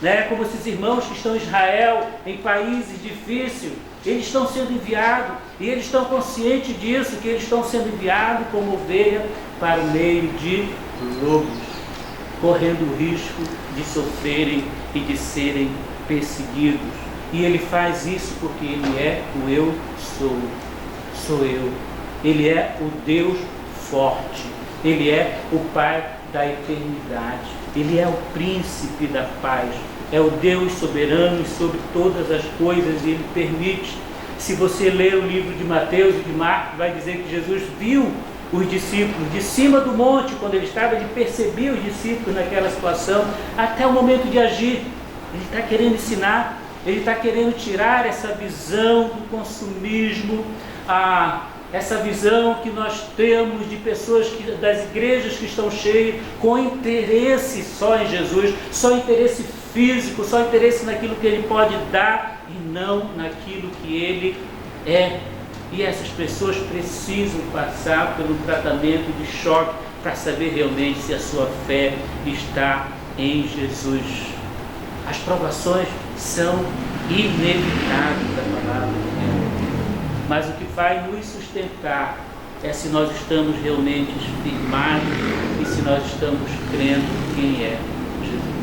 né? Como esses irmãos que estão em Israel, em países difíceis, eles estão sendo enviados, e eles estão conscientes disso, que eles estão sendo enviados como ovelha para o meio de lobos, correndo o risco de sofrerem e de serem perseguidos. E ele faz isso porque ele é o eu sou eu. Ele é o Deus forte, ele é o Pai da eternidade, ele é o príncipe da paz, é o Deus soberano sobre todas as coisas, e ele permite. Se você ler o livro de Mateus e de Marcos, vai dizer que Jesus viu os discípulos de cima do monte, quando ele estava, ele percebia os discípulos naquela situação, até o momento de agir. Ele está querendo ensinar, ele está querendo tirar essa visão do consumismo, essa visão que nós temos de pessoas, das igrejas que estão cheias, com interesse só em Jesus, só interesse físico, só interesse naquilo que ele pode dar e não naquilo que ele é. E essas pessoas precisam passar por um tratamento de choque para saber realmente se a sua fé está em Jesus. As provações são inevitáveis da palavra de Deus, mas o que vai nos sustentar é se nós estamos realmente firmados e se nós estamos crendo quem é Jesus.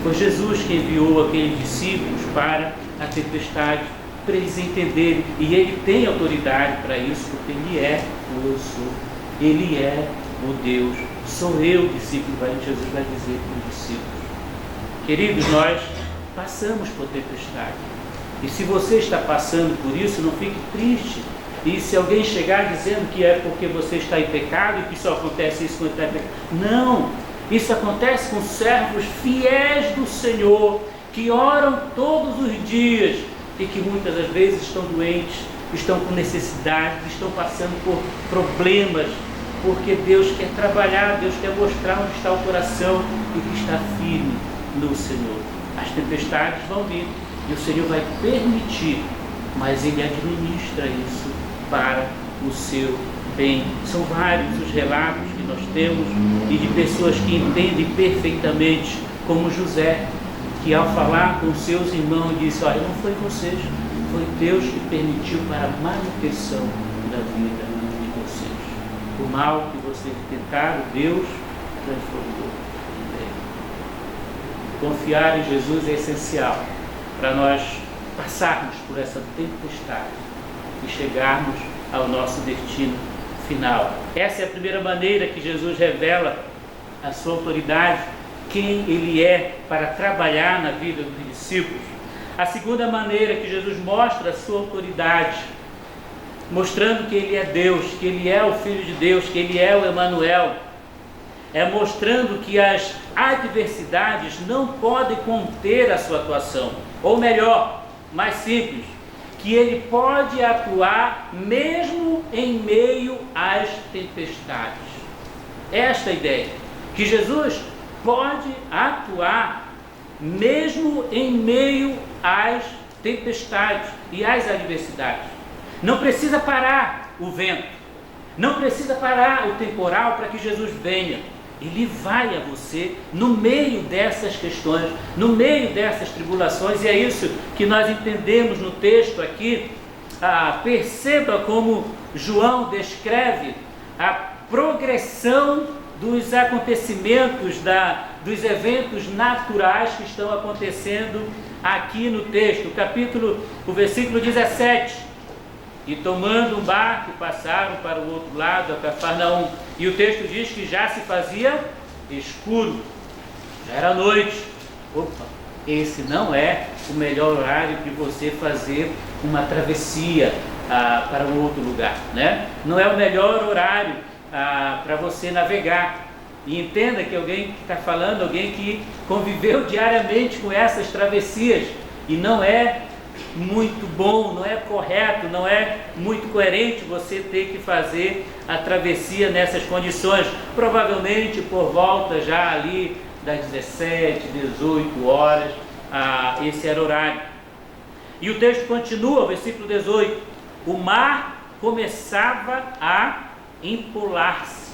Foi Jesus que enviou aqueles discípulos para a tempestade, para eles entenderem, e ele tem autoridade para isso, porque ele é o eu sou, ele é o Deus, sou eu, discípulo, Jesus vai dizer para os discípulos. Queridos, nós passamos por tempestade, e se você está passando por isso, não fique triste. E se alguém chegar dizendo que é porque você está em pecado e que só acontece isso quando está em pecado, não, isso acontece com servos fiéis do Senhor, que oram todos os dias e que muitas das vezes estão doentes, estão com necessidades, estão passando por problemas, porque Deus quer trabalhar, Deus quer mostrar onde está o coração e que está firme no Senhor. As tempestades vão vir e o Senhor vai permitir, mas Ele administra isso para o seu bem. São vários os relatos que nós temos e de pessoas que entendem perfeitamente, como José, que ao falar com seus irmãos disse: olha, não foi vocês, foi Deus que permitiu para a manutenção da vida de vocês. O mal que vocês tentaram, Deus transformou em bem. Confiar em Jesus é essencial para nós passarmos por essa tempestade e chegarmos ao nosso destino final. Essa é a primeira maneira que Jesus revela a sua autoridade, quem Ele é para trabalhar na vida dos discípulos. A segunda maneira que Jesus mostra a sua autoridade, mostrando que Ele é Deus, que Ele é o Filho de Deus, que Ele é o Emanuel, é mostrando que as adversidades não podem conter a sua atuação, ou melhor, mais simples, que Ele pode atuar mesmo em meio às tempestades. Esta é a ideia, que Jesus pode atuar mesmo em meio às tempestades e às adversidades. Não precisa parar o vento, não precisa parar o temporal para que Jesus venha. Ele vai a você no meio dessas questões, no meio dessas tribulações, e é isso que nós entendemos no texto aqui. Perceba como João descreve a progressão dos acontecimentos, dos eventos naturais que estão acontecendo aqui no texto. O versículo 17. E tomando um barco, passaram para o outro lado, a Cafarnaum. E o texto diz que já se fazia escuro, já era noite. Opa, esse não é o melhor horário de você fazer uma travessia para um outro lugar, né? Não é o melhor horário para você navegar. E entenda que alguém que está falando, alguém que conviveu diariamente com essas travessias, e não é muito bom, não é correto, não é muito coerente você ter que fazer a travessia nessas condições. Provavelmente por volta já ali das 17, 18 horas, esse era o horário. E o texto continua, versículo 18: o mar começava a empolar-se,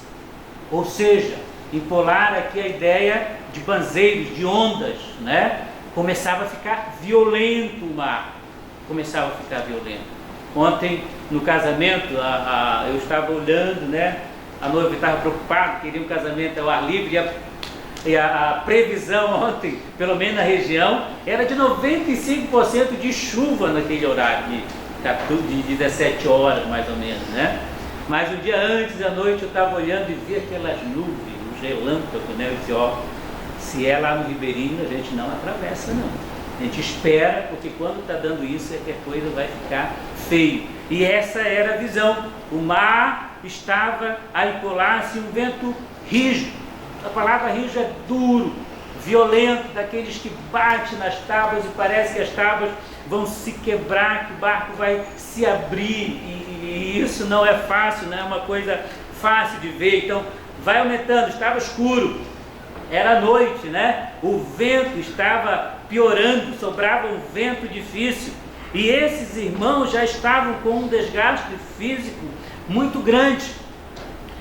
ou seja, empolar aqui a ideia de banzeiros, de ondas, né? começava a ficar violento o mar. Começava a ficar violento. Ontem, no casamento, eu estava olhando, né? A noiva estava preocupada, queria um casamento ao ar livre, e a previsão ontem, pelo menos na região, era de 95% de chuva naquele horário, de 17 horas mais ou menos, né? Mas um dia antes, à noite, eu estava olhando e vi aquelas nuvens, os relâmpagos, né? Eu disse, ó, se é lá no Ribeirinho, a gente não atravessa, não. A gente espera, porque quando está dando isso, é que a coisa vai ficar feio. E essa era a visão. O mar estava a empolar-se, um vento rijo. A palavra rijo é duro, violento, daqueles que bate nas tábuas e parece que as tábuas vão se quebrar, que o barco vai se abrir. E isso não é fácil, não é uma coisa fácil de ver. Então, vai aumentando, estava escuro. Era noite, né? O vento estava piorando, sobrava um vento difícil. E esses irmãos já estavam com um desgaste físico muito grande,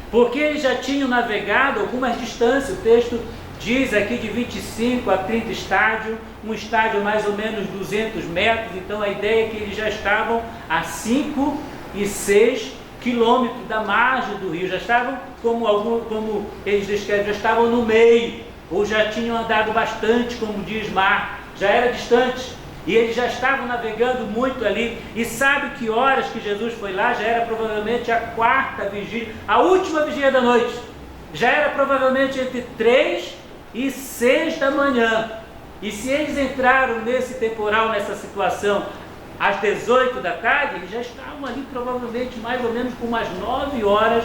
porque eles já tinham navegado algumas distâncias. O texto diz aqui de 25 a 30 estádios, um estádio mais ou menos 200 metros. Então a ideia é que eles já estavam a 5 e 6 quilômetros da margem do rio, já estavam, como eles descrevem, já estavam no meio, ou já tinham andado bastante, como diz Mar, já era distante, e eles já estavam navegando muito ali. E sabe que horas que Jesus foi lá? Já era provavelmente a 4ª vigília, a última vigília da noite, já era provavelmente entre 3 e 6 da manhã, e se eles entraram nesse temporal, nessa situação, às 18 da tarde, eles já estavam ali provavelmente mais ou menos com umas 9 horas,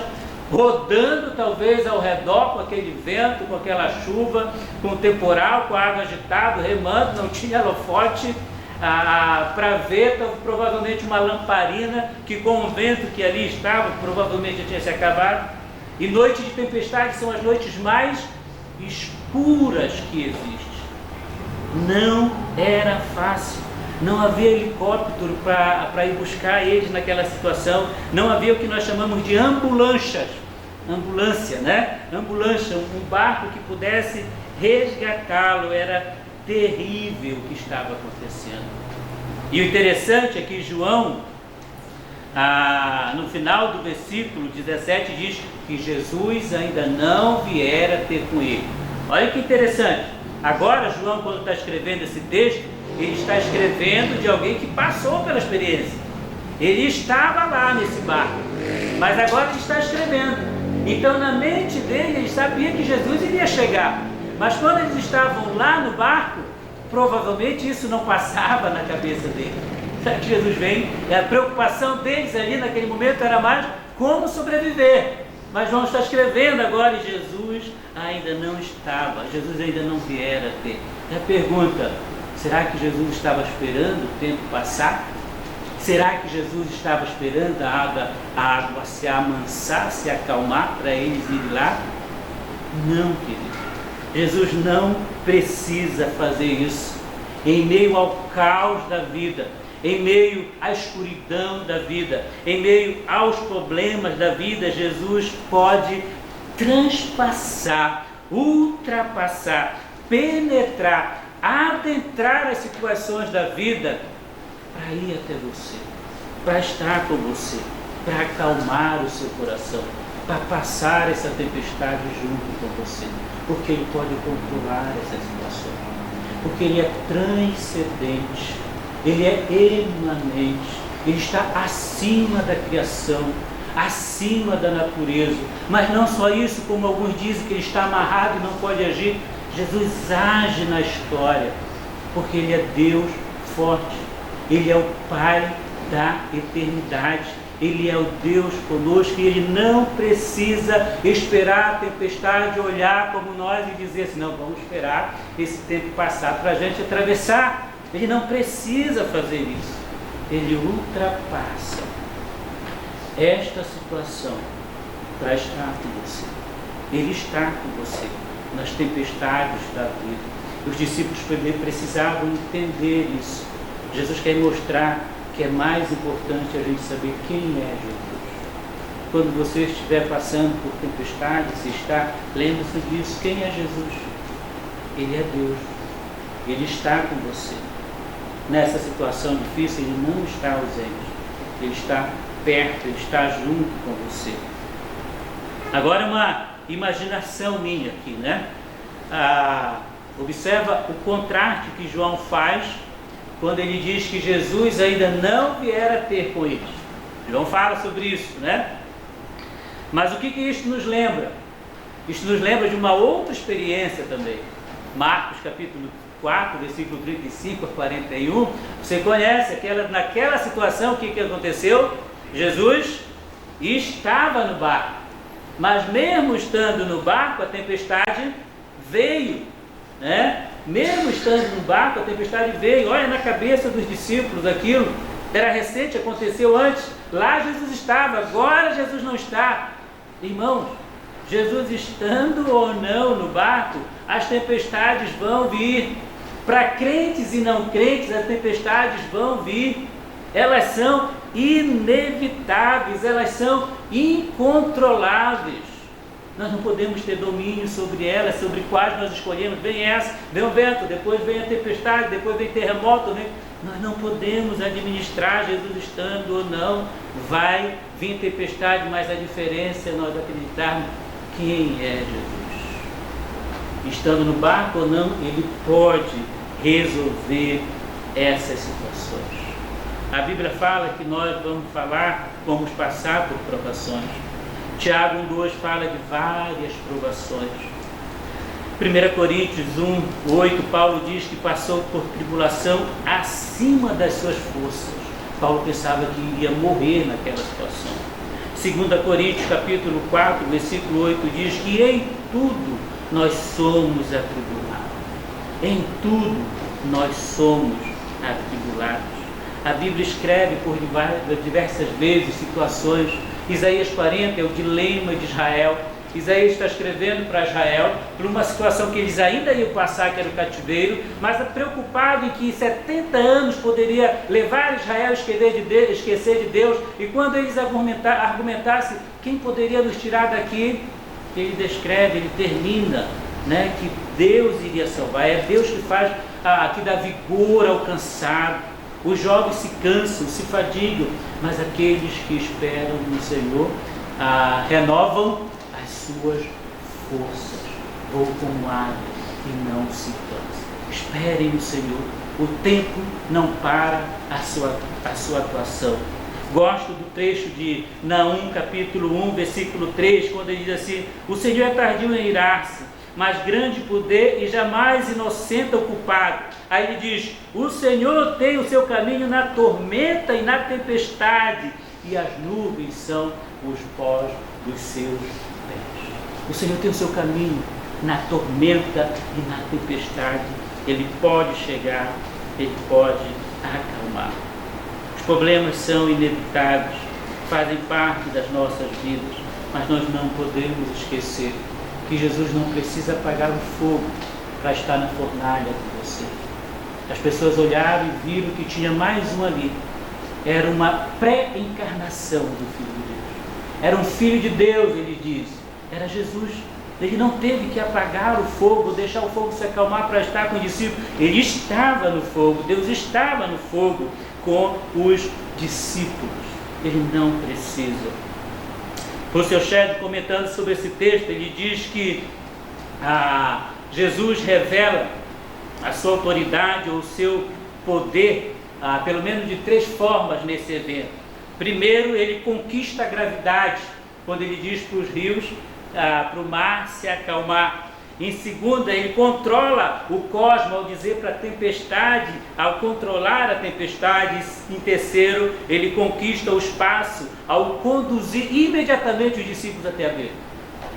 rodando talvez ao redor com aquele vento, com aquela chuva, com o temporal, com a água agitada, remando, não tinha holofote para ver, provavelmente uma lamparina que com o vento que ali estava, provavelmente já tinha se acabado. E noites de tempestade são as noites mais escuras que existem. Não era fácil. Não havia helicóptero para ir buscar eles naquela situação. Não havia o que nós chamamos de ambulância, né? Ambulância, um barco que pudesse resgatá-lo. Era terrível o que estava acontecendo. E o interessante é que João, no final do versículo 17, diz que Jesus ainda não viera ter com ele. Olha que interessante. Agora João, quando está escrevendo esse texto, ele está escrevendo de alguém que passou pela experiência. Ele estava lá nesse barco, mas agora ele está escrevendo. Então na mente dele, ele sabia que Jesus iria chegar. Mas quando eles estavam lá no barco, provavelmente isso não passava na cabeça dele. Sabe que Jesus vem, e a preocupação deles ali naquele momento era mais como sobreviver. Mas João está escrevendo agora e Jesus ainda não estava, Jesus ainda não viera ter. E a pergunta: será que Jesus estava esperando o tempo passar? Será que Jesus estava esperando a água se amansar, se acalmar para eles irem lá? Não, querido. Jesus não precisa fazer isso. Em meio ao caos da vida, em meio à escuridão da vida, em meio aos problemas da vida, Jesus pode transpassar, ultrapassar, penetrar, adentrar as situações da vida para ir até você, para estar com você, para acalmar o seu coração, para passar essa tempestade junto com você, porque Ele pode controlar essas situações, porque Ele é transcendente, Ele é imanente, Ele está acima da criação, acima da natureza. Mas não só isso, como alguns dizem que Ele está amarrado e não pode agir. Jesus age na história, porque Ele é Deus forte, Ele é o Pai da eternidade, Ele é o Deus conosco, e Ele não precisa esperar a tempestade, olhar como nós e dizer assim: não, vamos esperar esse tempo passar para a gente atravessar. Ele não precisa fazer isso. Ele ultrapassa esta situação para estar com você. Ele está com você nas tempestades da vida. Os discípulos precisavam entender isso. Jesus quer mostrar que é mais importante a gente saber quem é Jesus. Quando você estiver passando por tempestade, lembre-se disso. Quem é Jesus? Ele é Deus. Ele está com você. Nessa situação difícil, Ele não está ausente. Ele está perto, Ele está junto com você. Agora uma imaginação minha aqui, né? Observa o contraste que João faz quando ele diz que Jesus ainda não viera a ter com eles. João fala sobre isso, né? Mas o que isso nos lembra? Isso nos lembra de uma outra experiência também. Marcos capítulo 4, versículo 35 a 41. Você conhece naquela situação, o que aconteceu? Jesus estava no barco. Mas mesmo estando no barco, a tempestade veio, né? Mesmo estando no barco, a tempestade veio. Olha na cabeça dos discípulos aquilo. Era recente, aconteceu antes. Lá Jesus estava, agora Jesus não está. Irmãos, Jesus estando ou não no barco, as tempestades vão vir. Para crentes e não crentes, as tempestades vão vir. Elas são inevitáveis, elas são incontroláveis. Nós não podemos ter domínio sobre elas, sobre quais nós escolhemos. Vem essa, vem o vento, depois vem a tempestade, depois vem terremoto. Nós não podemos administrar Jesus estando ou não. Vai vir tempestade, mas a diferença é nós acreditarmos quem é Jesus. Estando no barco ou não, Ele pode resolver essas situações. A Bíblia fala que nós vamos passar por provações. Tiago 1,2 fala de várias provações. 1 Coríntios 1,8, Paulo diz que passou por tribulação acima das suas forças. Paulo pensava que iria morrer naquela situação. 2 Coríntios capítulo 4, versículo 8 diz que em tudo nós somos atribulados. Em tudo nós somos atribulados. A Bíblia escreve por diversas vezes situações. Isaías 40 é o dilema de Israel. Isaías está escrevendo para Israel por uma situação que eles ainda iam passar, que era o cativeiro, mas preocupado em que 70 anos poderia levar Israel a esquecer de Deus, e quando eles argumentassem quem poderia nos tirar daqui, ele descreve, ele termina, né, que Deus iria salvar. É Deus que faz, que dá vigor ao cansado. Os jovens se cansam, se fadigam, mas aqueles que esperam no Senhor renovam as suas forças, voam como águia e não se cansam. Esperem no Senhor, o tempo não para a sua atuação. Gosto do trecho de Naum, capítulo 1, versículo 3, quando ele diz assim: o Senhor é tardio em irar-se, mas grande poder e jamais inocente ou culpado. Aí ele diz: o Senhor tem o seu caminho na tormenta e na tempestade, e as nuvens são os pós dos seus pés. O Senhor tem o seu caminho na tormenta e na tempestade. Ele pode chegar, Ele pode acalmar. Os problemas são inevitáveis, fazem parte das nossas vidas, mas nós não podemos esquecer que Jesus não precisa apagar o fogo para estar na fornalha com você. As pessoas olharam e viram que tinha mais um ali. Era uma pré-encarnação do Filho de Deus. Era um Filho de Deus, ele diz. Era Jesus. Ele não teve que apagar o fogo, deixar o fogo se acalmar para estar com os discípulos. Ele estava no fogo, Deus estava no fogo com os discípulos. Ele não precisa. O seu Shedd, comentando sobre esse texto, ele diz que Jesus revela a sua autoridade ou o seu poder, pelo menos de 3 formas nesse evento. Primeiro, ele conquista a gravidade, quando ele diz para os rios, para o mar se acalmar. Em segunda, ele controla o cosmos ao dizer para a tempestade, ao controlar a tempestade. Em terceiro, ele conquista o espaço ao conduzir imediatamente os discípulos até a beira.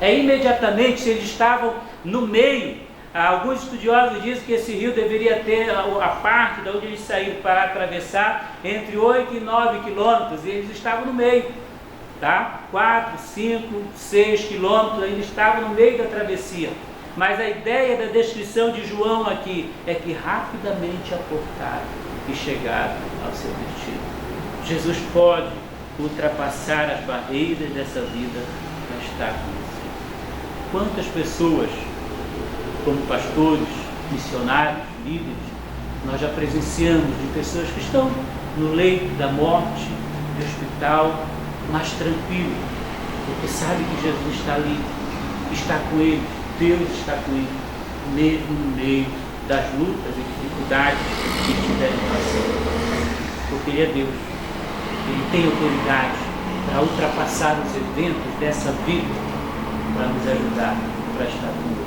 Imediatamente, se eles estavam no meio. Alguns estudiosos dizem que esse rio deveria ter a parte de onde eles saíram para atravessar entre 8 e 9 quilômetros, e eles estavam no meio. 4, 5, 6 quilômetros, eles estavam no meio da travessia. Mas a ideia da descrição de João aqui é que rapidamente aportaram e chegaram ao seu destino. Jesus pode ultrapassar as barreiras dessa vida para estar com você. Quantas pessoas, como pastores, missionários, líderes, nós já presenciamos de pessoas que estão no leito da morte, do hospital, mais tranquilo, porque sabe que Jesus está ali, está com ele, Deus está com ele, mesmo no meio das lutas e dificuldades que estiverem passando, porque ele é Deus, ele tem autoridade para ultrapassar os eventos dessa vida, para nos ajudar, para estar conosco.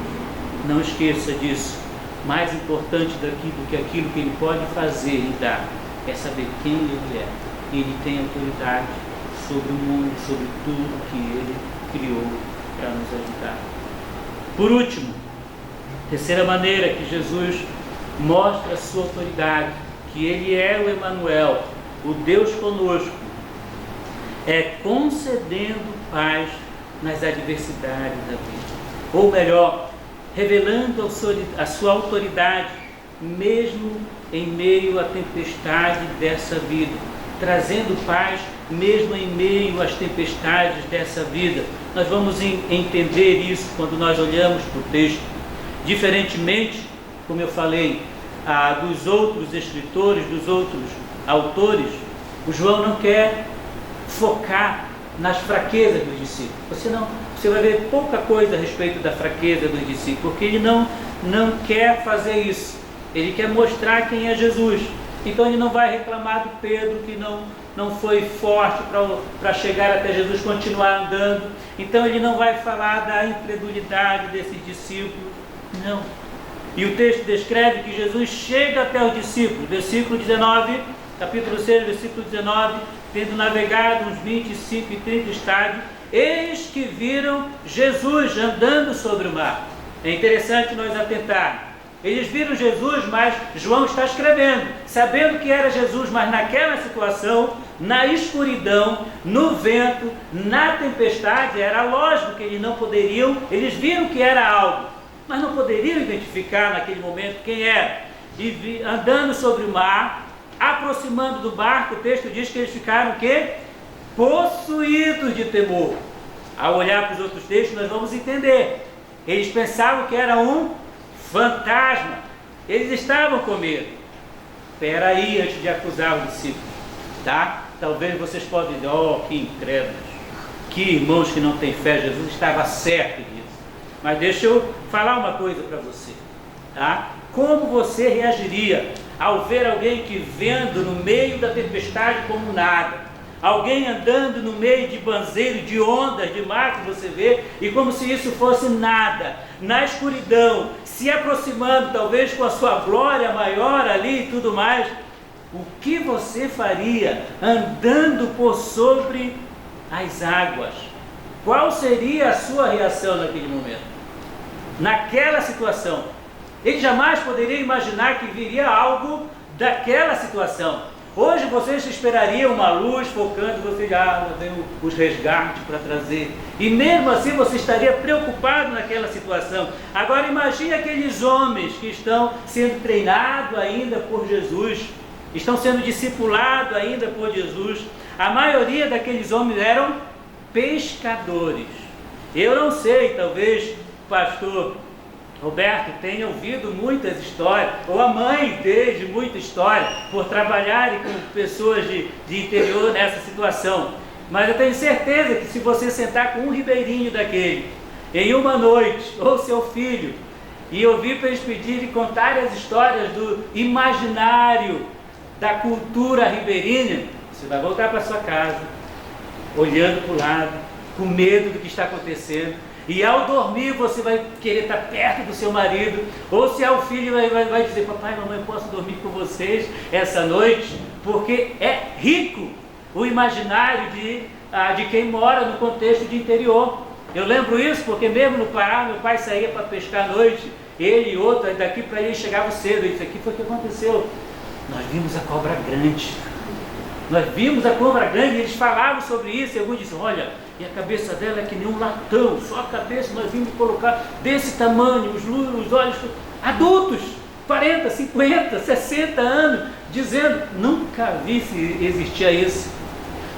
Não esqueça disso. Mais importante do que aquilo que ele pode fazer e dar é saber quem ele é. Ele tem autoridade sobre o mundo, sobre tudo que ele criou para nos ajudar. Por último, terceira maneira que Jesus mostra a sua autoridade, que ele é o Emanuel, o Deus conosco, é concedendo paz nas adversidades da vida. Ou melhor, revelando a sua autoridade, mesmo em meio à tempestade dessa vida, trazendo paz mesmo em meio às tempestades dessa vida. Nós vamos entender isso quando nós olhamos para o texto. Diferentemente, como eu falei, dos outros escritores, dos outros autores, o João não quer focar nas fraquezas dos discípulos. Você vai ver pouca coisa a respeito da fraqueza dos discípulos, porque ele não quer fazer isso. Ele quer mostrar quem é Jesus. Então ele não vai reclamar do Pedro, que não foi forte para chegar até Jesus, continuar andando. Então ele não vai falar da incredulidade desses discípulos, não. E o texto descreve que Jesus chega até os discípulos, versículo 19, capítulo 6, versículo 19, tendo navegado uns 25 e 30 estádios, eis que viram Jesus andando sobre o mar. É interessante nós atentarmos. Eles viram Jesus, mas João está escrevendo, sabendo que era Jesus, mas naquela situação, na escuridão, no vento, na tempestade, era lógico que eles viram que era algo, mas não poderiam identificar naquele momento quem era. E andando sobre o mar, aproximando do barco, o texto diz que eles ficaram o quê? Possuídos de temor. Ao olhar para os outros textos, nós vamos entender. Eles pensavam que era um fantasma. Eles estavam com medo. Espera aí, antes de acusar os discípulos, tá? Talvez vocês possam dizer, que incrédulos, que irmãos que não têm fé. Jesus estava certo disso. Mas deixa eu falar uma coisa para você, tá? Como você reagiria ao ver alguém que vendo no meio da tempestade como nada, alguém andando no meio de banzeiro, de ondas, de mar que você vê, e como se isso fosse nada, na escuridão, se aproximando talvez com a sua glória maior ali e tudo mais, o que você faria andando por sobre as águas? Qual seria a sua reação naquele momento? Naquela situação, ele jamais poderia imaginar que viria algo daquela situação. Hoje vocês esperariam uma luz focando, você já tem os resgates para trazer. E mesmo assim você estaria preocupado naquela situação. Agora imagine aqueles homens que estão sendo treinados ainda por Jesus, estão sendo discipulados ainda por Jesus. A maioria daqueles homens eram pescadores. Eu não sei, talvez o pastor Roberto tenha ouvido muitas histórias, ou a mãe desde muita história, por trabalharem com pessoas de interior nessa situação. Mas eu tenho certeza que se você sentar com um ribeirinho daquele, em uma noite, ou seu filho, e ouvir para eles pedirem, contarem as histórias do imaginário da cultura ribeirinha, você vai voltar para sua casa, olhando para o lado, com medo do que está acontecendo. E ao dormir você vai querer estar perto do seu marido, ou se é o filho vai dizer, papai, mamãe, posso dormir com vocês essa noite? Porque é rico o imaginário de quem mora no contexto de interior. Eu lembro isso porque mesmo no Pará, meu pai saía para pescar à noite, ele e outro, daqui para ele chegavam cedo, isso aqui foi o que aconteceu. Nós vimos a cobra grande. Nós vimos a cobra grande e eles falavam sobre isso, e alguns diziam, olha, e a cabeça dela é que nem um latão, só a cabeça nós vimos colocar desse tamanho, os olhos adultos, 40, 50, 60 anos, dizendo, nunca vi se existia isso.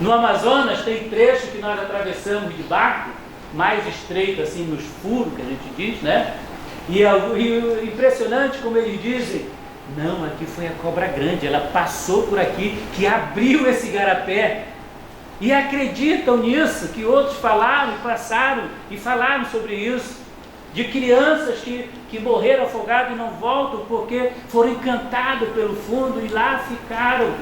No Amazonas tem trecho que nós atravessamos de barco, mais estreito assim nos furos que a gente diz, né? E o impressionante como eles dizem, não, aqui foi a cobra grande, ela passou por aqui, que abriu esse igarapé. E acreditam nisso, que outros falaram e passaram e falaram sobre isso. De crianças que morreram afogadas e não voltam porque foram encantados pelo fundo e lá ficaram.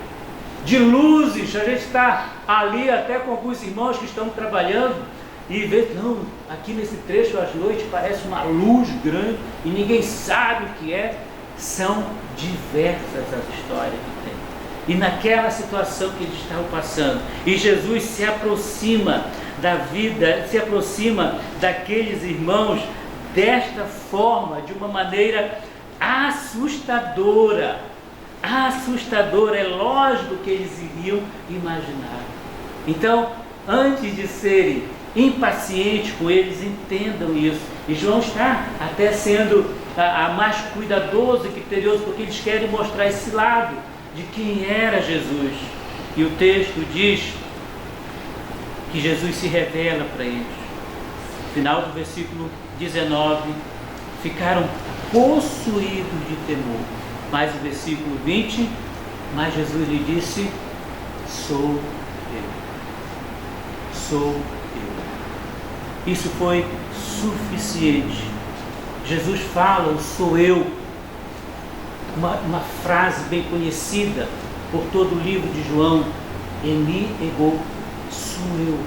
De luzes, a gente está ali até com alguns irmãos que estão trabalhando e vê, não, aqui nesse trecho às noites parece uma luz grande e ninguém sabe o que é. São diversas as histórias que tem. E naquela situação que eles estavam passando, e Jesus se aproxima da vida, se aproxima daqueles irmãos desta forma, de uma maneira assustadora. Assustadora, é lógico que eles iriam imaginar. Então, antes de serem impacientes com eles, entendam isso. E João está até sendo a mais cuidadoso e criterioso, porque eles querem mostrar esse lado de quem era Jesus. E o texto diz que Jesus se revela para eles. No final do versículo 19, ficaram possuídos de temor. Mas o versículo 20, mas Jesus lhe disse, sou eu. Sou eu. Isso foi suficiente. Jesus fala, o sou eu, uma frase bem conhecida por todo o livro de João, Eni ego, sou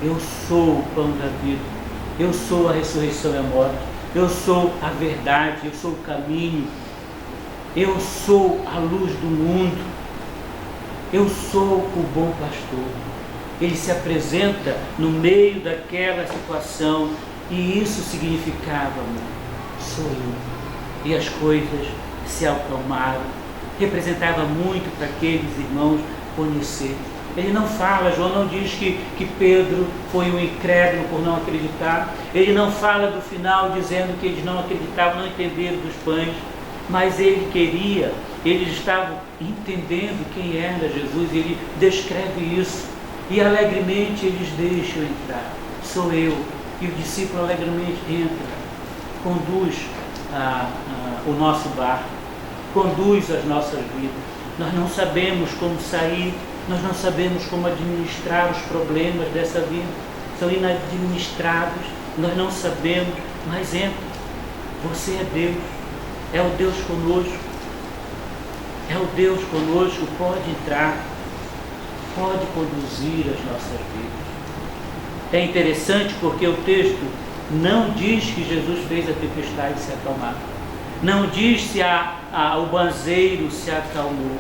eu sou o pão da vida, eu sou a ressurreição e a morte, eu sou a verdade, eu sou o caminho, eu sou a luz do mundo, eu sou o bom pastor. Ele se apresenta no meio daquela situação e isso significava, sou eu. E as coisas se acalmaram, representava muito para aqueles irmãos conhecer. Ele não fala, João não diz que Pedro foi um incrédulo por não acreditar, ele não fala do final dizendo que eles não acreditavam, não entenderam dos pães, mas ele queria, eles estavam entendendo quem era Jesus, e ele descreve isso, e alegremente eles deixam entrar, sou eu, e o discípulo alegremente entra, conduz o nosso barco, conduz as nossas vidas. Nós não sabemos como sair, nós não sabemos como administrar os problemas dessa vida, são inadministrados, nós não sabemos, mas entra. Você é Deus, é o Deus conosco, é o Deus conosco, pode entrar, pode conduzir as nossas vidas. É interessante porque o texto não diz que Jesus fez a tempestade se acalmar, não diz se o banzeiro se acalmou,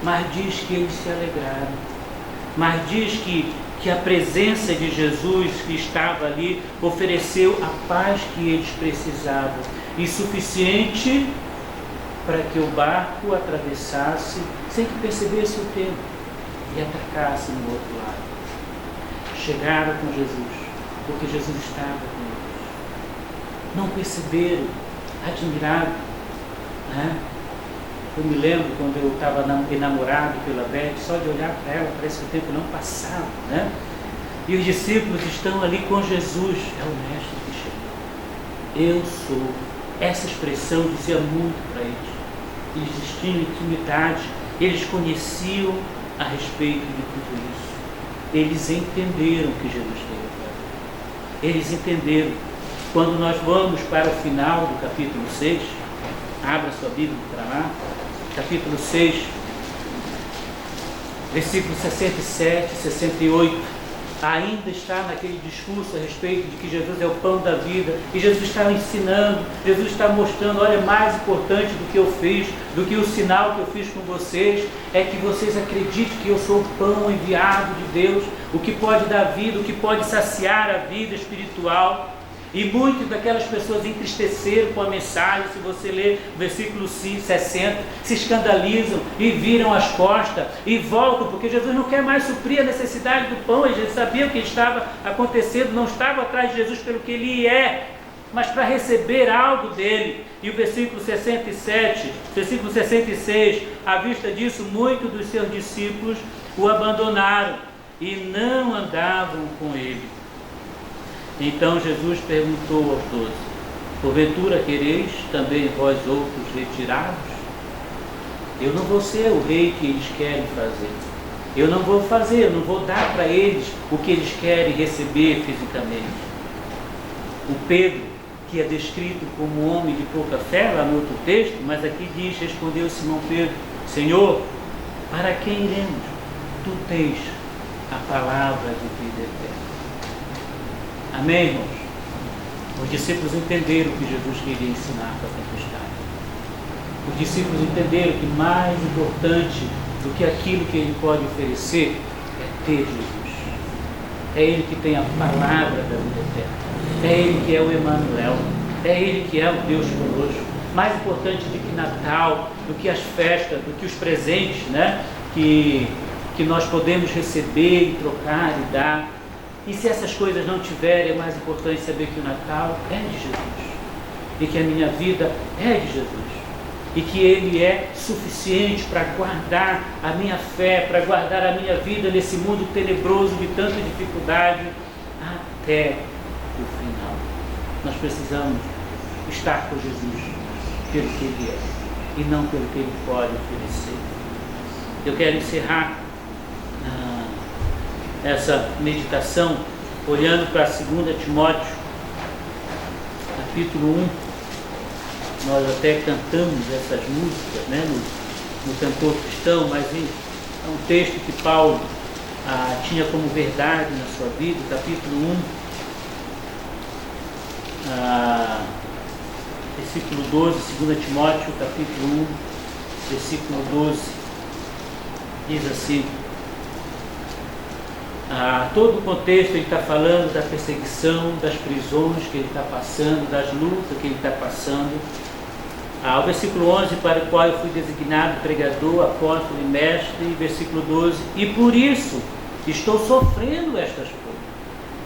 mas diz que eles se alegraram, mas diz que a presença de Jesus que estava ali ofereceu a paz que eles precisavam, e suficiente para que o barco atravessasse sem que percebesse o tempo e atracasse no outro lado. Chegaram com Jesus, porque Jesus estava com eles. Não perceberam, admiraram, né? Eu me lembro quando eu estava enamorado pela Beth, só de olhar para ela, parece que o tempo não passava, né? E os discípulos estão ali com Jesus, é o Mestre que chegou. Eu sou. Essa expressão dizia muito para eles. Eles tinham intimidade, eles conheciam a respeito de tudo isso. Eles entenderam o que Jesus teve para eles. Eles entenderam. Quando nós vamos para o final do capítulo 6, abra sua Bíblia para lá, capítulo 6, versículos 67 e 68, ainda está naquele discurso a respeito de que Jesus é o pão da vida, e Jesus está ensinando, Jesus está mostrando, olha, mais importante do que eu fiz, do que o sinal que eu fiz com vocês, é que vocês acreditem que eu sou o pão enviado de Deus, o que pode dar vida, o que pode saciar a vida espiritual. E muitas daquelas pessoas entristeceram com a mensagem. Se você ler o versículo 60, se escandalizam e viram as costas e voltam, porque Jesus não quer mais suprir a necessidade do pão. Eles sabiam o que estava acontecendo, não estava atrás de Jesus pelo que ele é, mas para receber algo dele. E o versículo 67, versículo 66, à vista disso, muitos dos seus discípulos o abandonaram e não andavam com ele. Então Jesus perguntou aos 12, Porventura quereis também vós outros retirados? Eu não vou ser o rei que eles querem fazer. Eu não vou fazer, eu não vou dar para eles o que eles querem receber fisicamente. O Pedro, que é descrito como um homem de pouca fé, lá no outro texto, mas aqui diz, respondeu Simão Pedro, Senhor, para quem iremos? Tu tens a palavra de vida eterna. Amém, irmãos? Os discípulos entenderam o que Jesus queria ensinar para a tempestade. Os discípulos entenderam que mais importante do que aquilo que ele pode oferecer é ter Jesus. É Ele que tem a palavra da vida eterna. É Ele que é o Emanuel. É Ele que é o Deus conosco. Mais importante do que Natal, do que as festas, do que os presentes, né? que nós podemos receber e trocar e dar. E se essas coisas não tiverem, é mais importante saber que o Natal é de Jesus. E que a minha vida é de Jesus. E que Ele é suficiente para guardar a minha fé, para guardar a minha vida nesse mundo tenebroso de tanta dificuldade até o final. Nós precisamos estar com Jesus pelo que Ele é e não pelo que Ele pode oferecer. Eu quero encerrar essa meditação olhando para 2 Timóteo, capítulo 1. Nós até cantamos essas músicas, né, no Cantor Cristão, mas é um texto que Paulo tinha como verdade na sua vida, capítulo 1, versículo 12, 2 Timóteo, capítulo 1, versículo 12, diz assim, todo o contexto ele está falando da perseguição, das prisões que ele está passando, das lutas que ele está passando. O versículo 11, para o qual eu fui designado pregador, apóstolo e mestre, versículo 12, e por isso estou sofrendo estas coisas.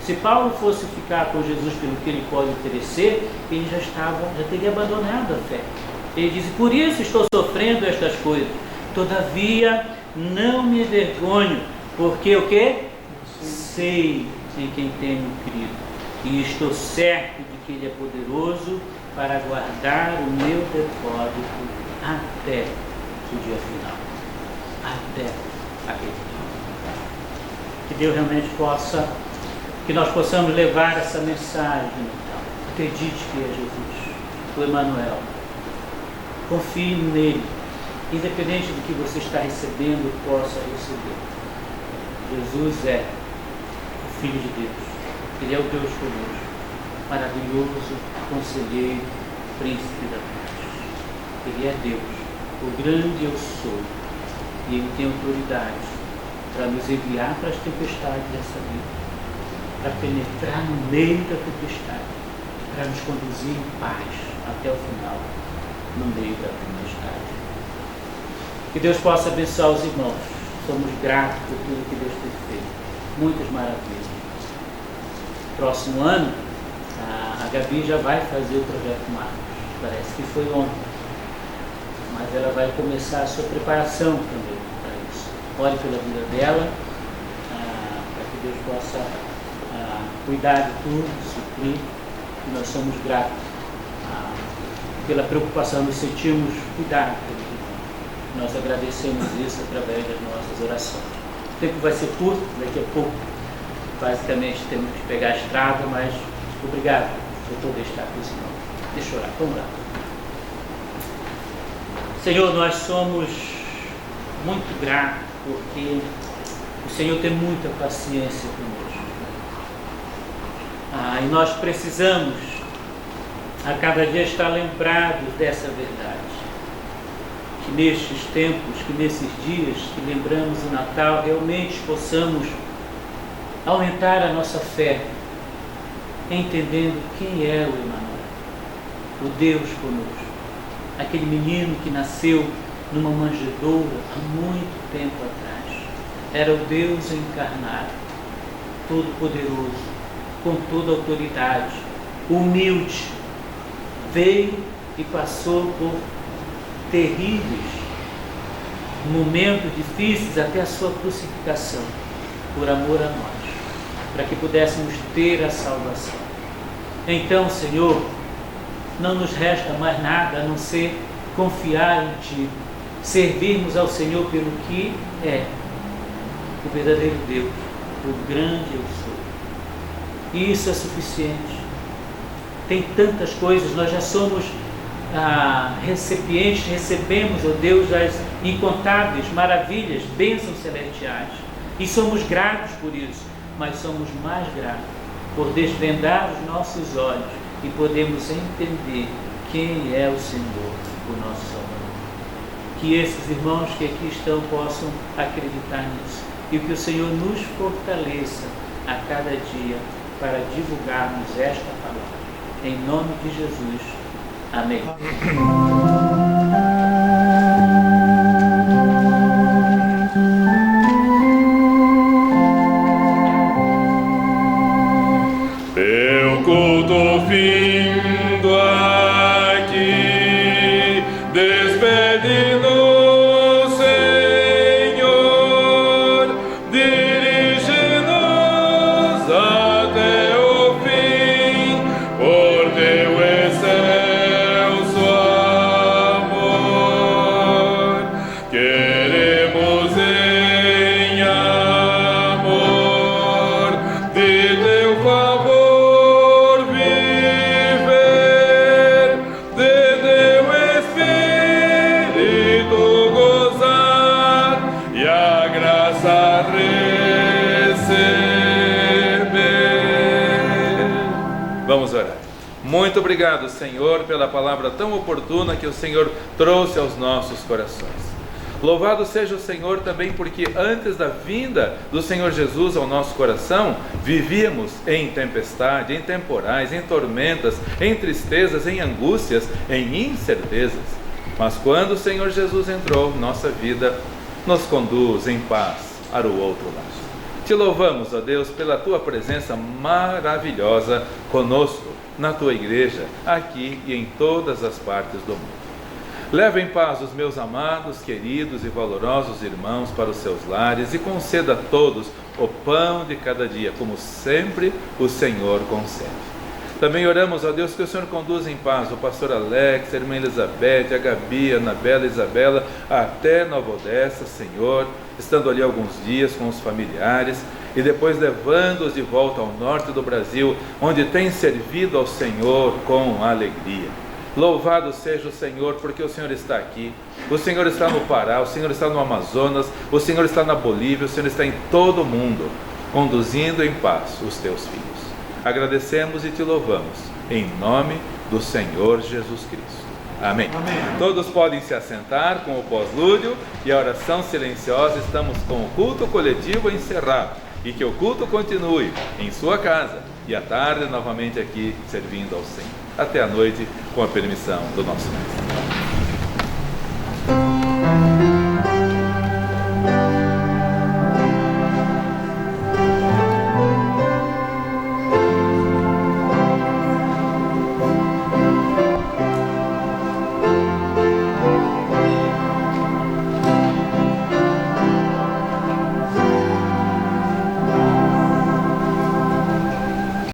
Se Paulo fosse ficar com Jesus pelo que ele pode oferecer, ele já teria abandonado a fé. Ele diz, por isso estou sofrendo estas coisas, todavia não me envergonho, porque o quê? Sei em quem tenho crido, e estou certo de que Ele é poderoso para guardar o meu depósito até o dia final, até aquele dia. Que Deus realmente que nós possamos levar essa mensagem de Natal. Acredite que é Jesus, o Emanuel. Confie nele, independente do que você está recebendo, possa receber. Jesus é o Filho de Deus, Ele é o Deus conosco, maravilhoso, conselheiro, príncipe da paz. Ele é Deus, o grande eu sou, e Ele tem autoridade para nos enviar para as tempestades dessa vida, para penetrar no meio da tempestade, para nos conduzir em paz até o final, no meio da tempestade. Que Deus possa abençoar os irmãos. Somos gratos por tudo que Deus tem feito. Muitas maravilhas. Próximo ano, a Gabi já vai fazer o projeto Marcos. Parece que foi ontem. Mas ela vai começar a sua preparação também para isso. Ore pela vida dela, para que Deus possa cuidar de tudo, suprir. E nós somos gratos pela preocupação, nos sentimos cuidados pelos irmãos. Nós agradecemos isso através das nossas orações. O tempo vai ser curto, daqui a pouco, basicamente, temos que pegar a estrada, mas obrigado por poder estar com os irmãos. Deixa eu orar, vamos lá. Senhor, nós somos muito gratos porque o Senhor tem muita paciência conosco. E nós precisamos a cada dia estar lembrados dessa verdade. Que nestes tempos, que nesses dias que lembramos o Natal, realmente possamos aumentar a nossa fé, entendendo quem é o Emanuel, o Deus conosco, aquele menino que nasceu numa manjedoura há muito tempo atrás. Era o Deus encarnado, todo-poderoso, com toda autoridade, humilde, veio e passou por terríveis momentos difíceis até a sua crucificação, por amor a nós, para que pudéssemos ter a salvação. Então, Senhor, não nos resta mais nada a não ser confiar em Ti, servirmos ao Senhor pelo que é o verdadeiro Deus, o grande eu sou. E isso é suficiente. Tem tantas coisas, nós já somos recipientes, recebemos, ó Deus, as incontáveis maravilhas, bênçãos celestiais, e somos gratos por isso, mas somos mais gratos por desvendar os nossos olhos e podemos entender quem é o Senhor, o nosso Salvador. Que esses irmãos que aqui estão possam acreditar nisso e que o Senhor nos fortaleça a cada dia para divulgarmos esta palavra. Em nome de Jesus. Amém. Teu culto findo aqui, despede-nos, Senhor, dirige-nos até o fim, por teu excelso amor. Queremos em amor de teu favor viver, de teu Espírito gozar e a graça receber. Vamos orar. Muito obrigado, Senhor, pela palavra tão oportuna que o Senhor trouxe aos nossos corações. Louvado seja o Senhor também porque antes da vinda do Senhor Jesus ao nosso coração, vivíamos em tempestade, em temporais, em tormentas, em tristezas, em angústias, em incertezas. Mas quando o Senhor Jesus entrou, nossa vida nos conduz em paz para o outro lado. Te louvamos, ó Deus, pela Tua presença maravilhosa conosco, na Tua igreja, aqui e em todas as partes do mundo. Leva em paz os meus amados, queridos e valorosos irmãos para os seus lares e conceda a todos o pão de cada dia, como sempre o Senhor concede. Também oramos a Deus que o Senhor conduza em paz o pastor Alex, a irmã Elizabeth, a Gabi, a Anabela e Isabela até Nova Odessa, Senhor, estando ali alguns dias com os familiares e depois levando-os de volta ao norte do Brasil, onde têm servido ao Senhor com alegria. Louvado seja o Senhor, porque o Senhor está aqui, o Senhor está no Pará, o Senhor está no Amazonas, o Senhor está na Bolívia, o Senhor está em todo o mundo, conduzindo em paz os teus filhos. Agradecemos e te louvamos, em nome do Senhor Jesus Cristo. Amém. Amém. Todos podem se assentar com o pós-lúdio e a oração silenciosa. Estamos com o culto coletivo encerrado e que o culto continue em sua casa e à tarde novamente aqui servindo ao Senhor. Até a noite, com a permissão do nosso Mestre.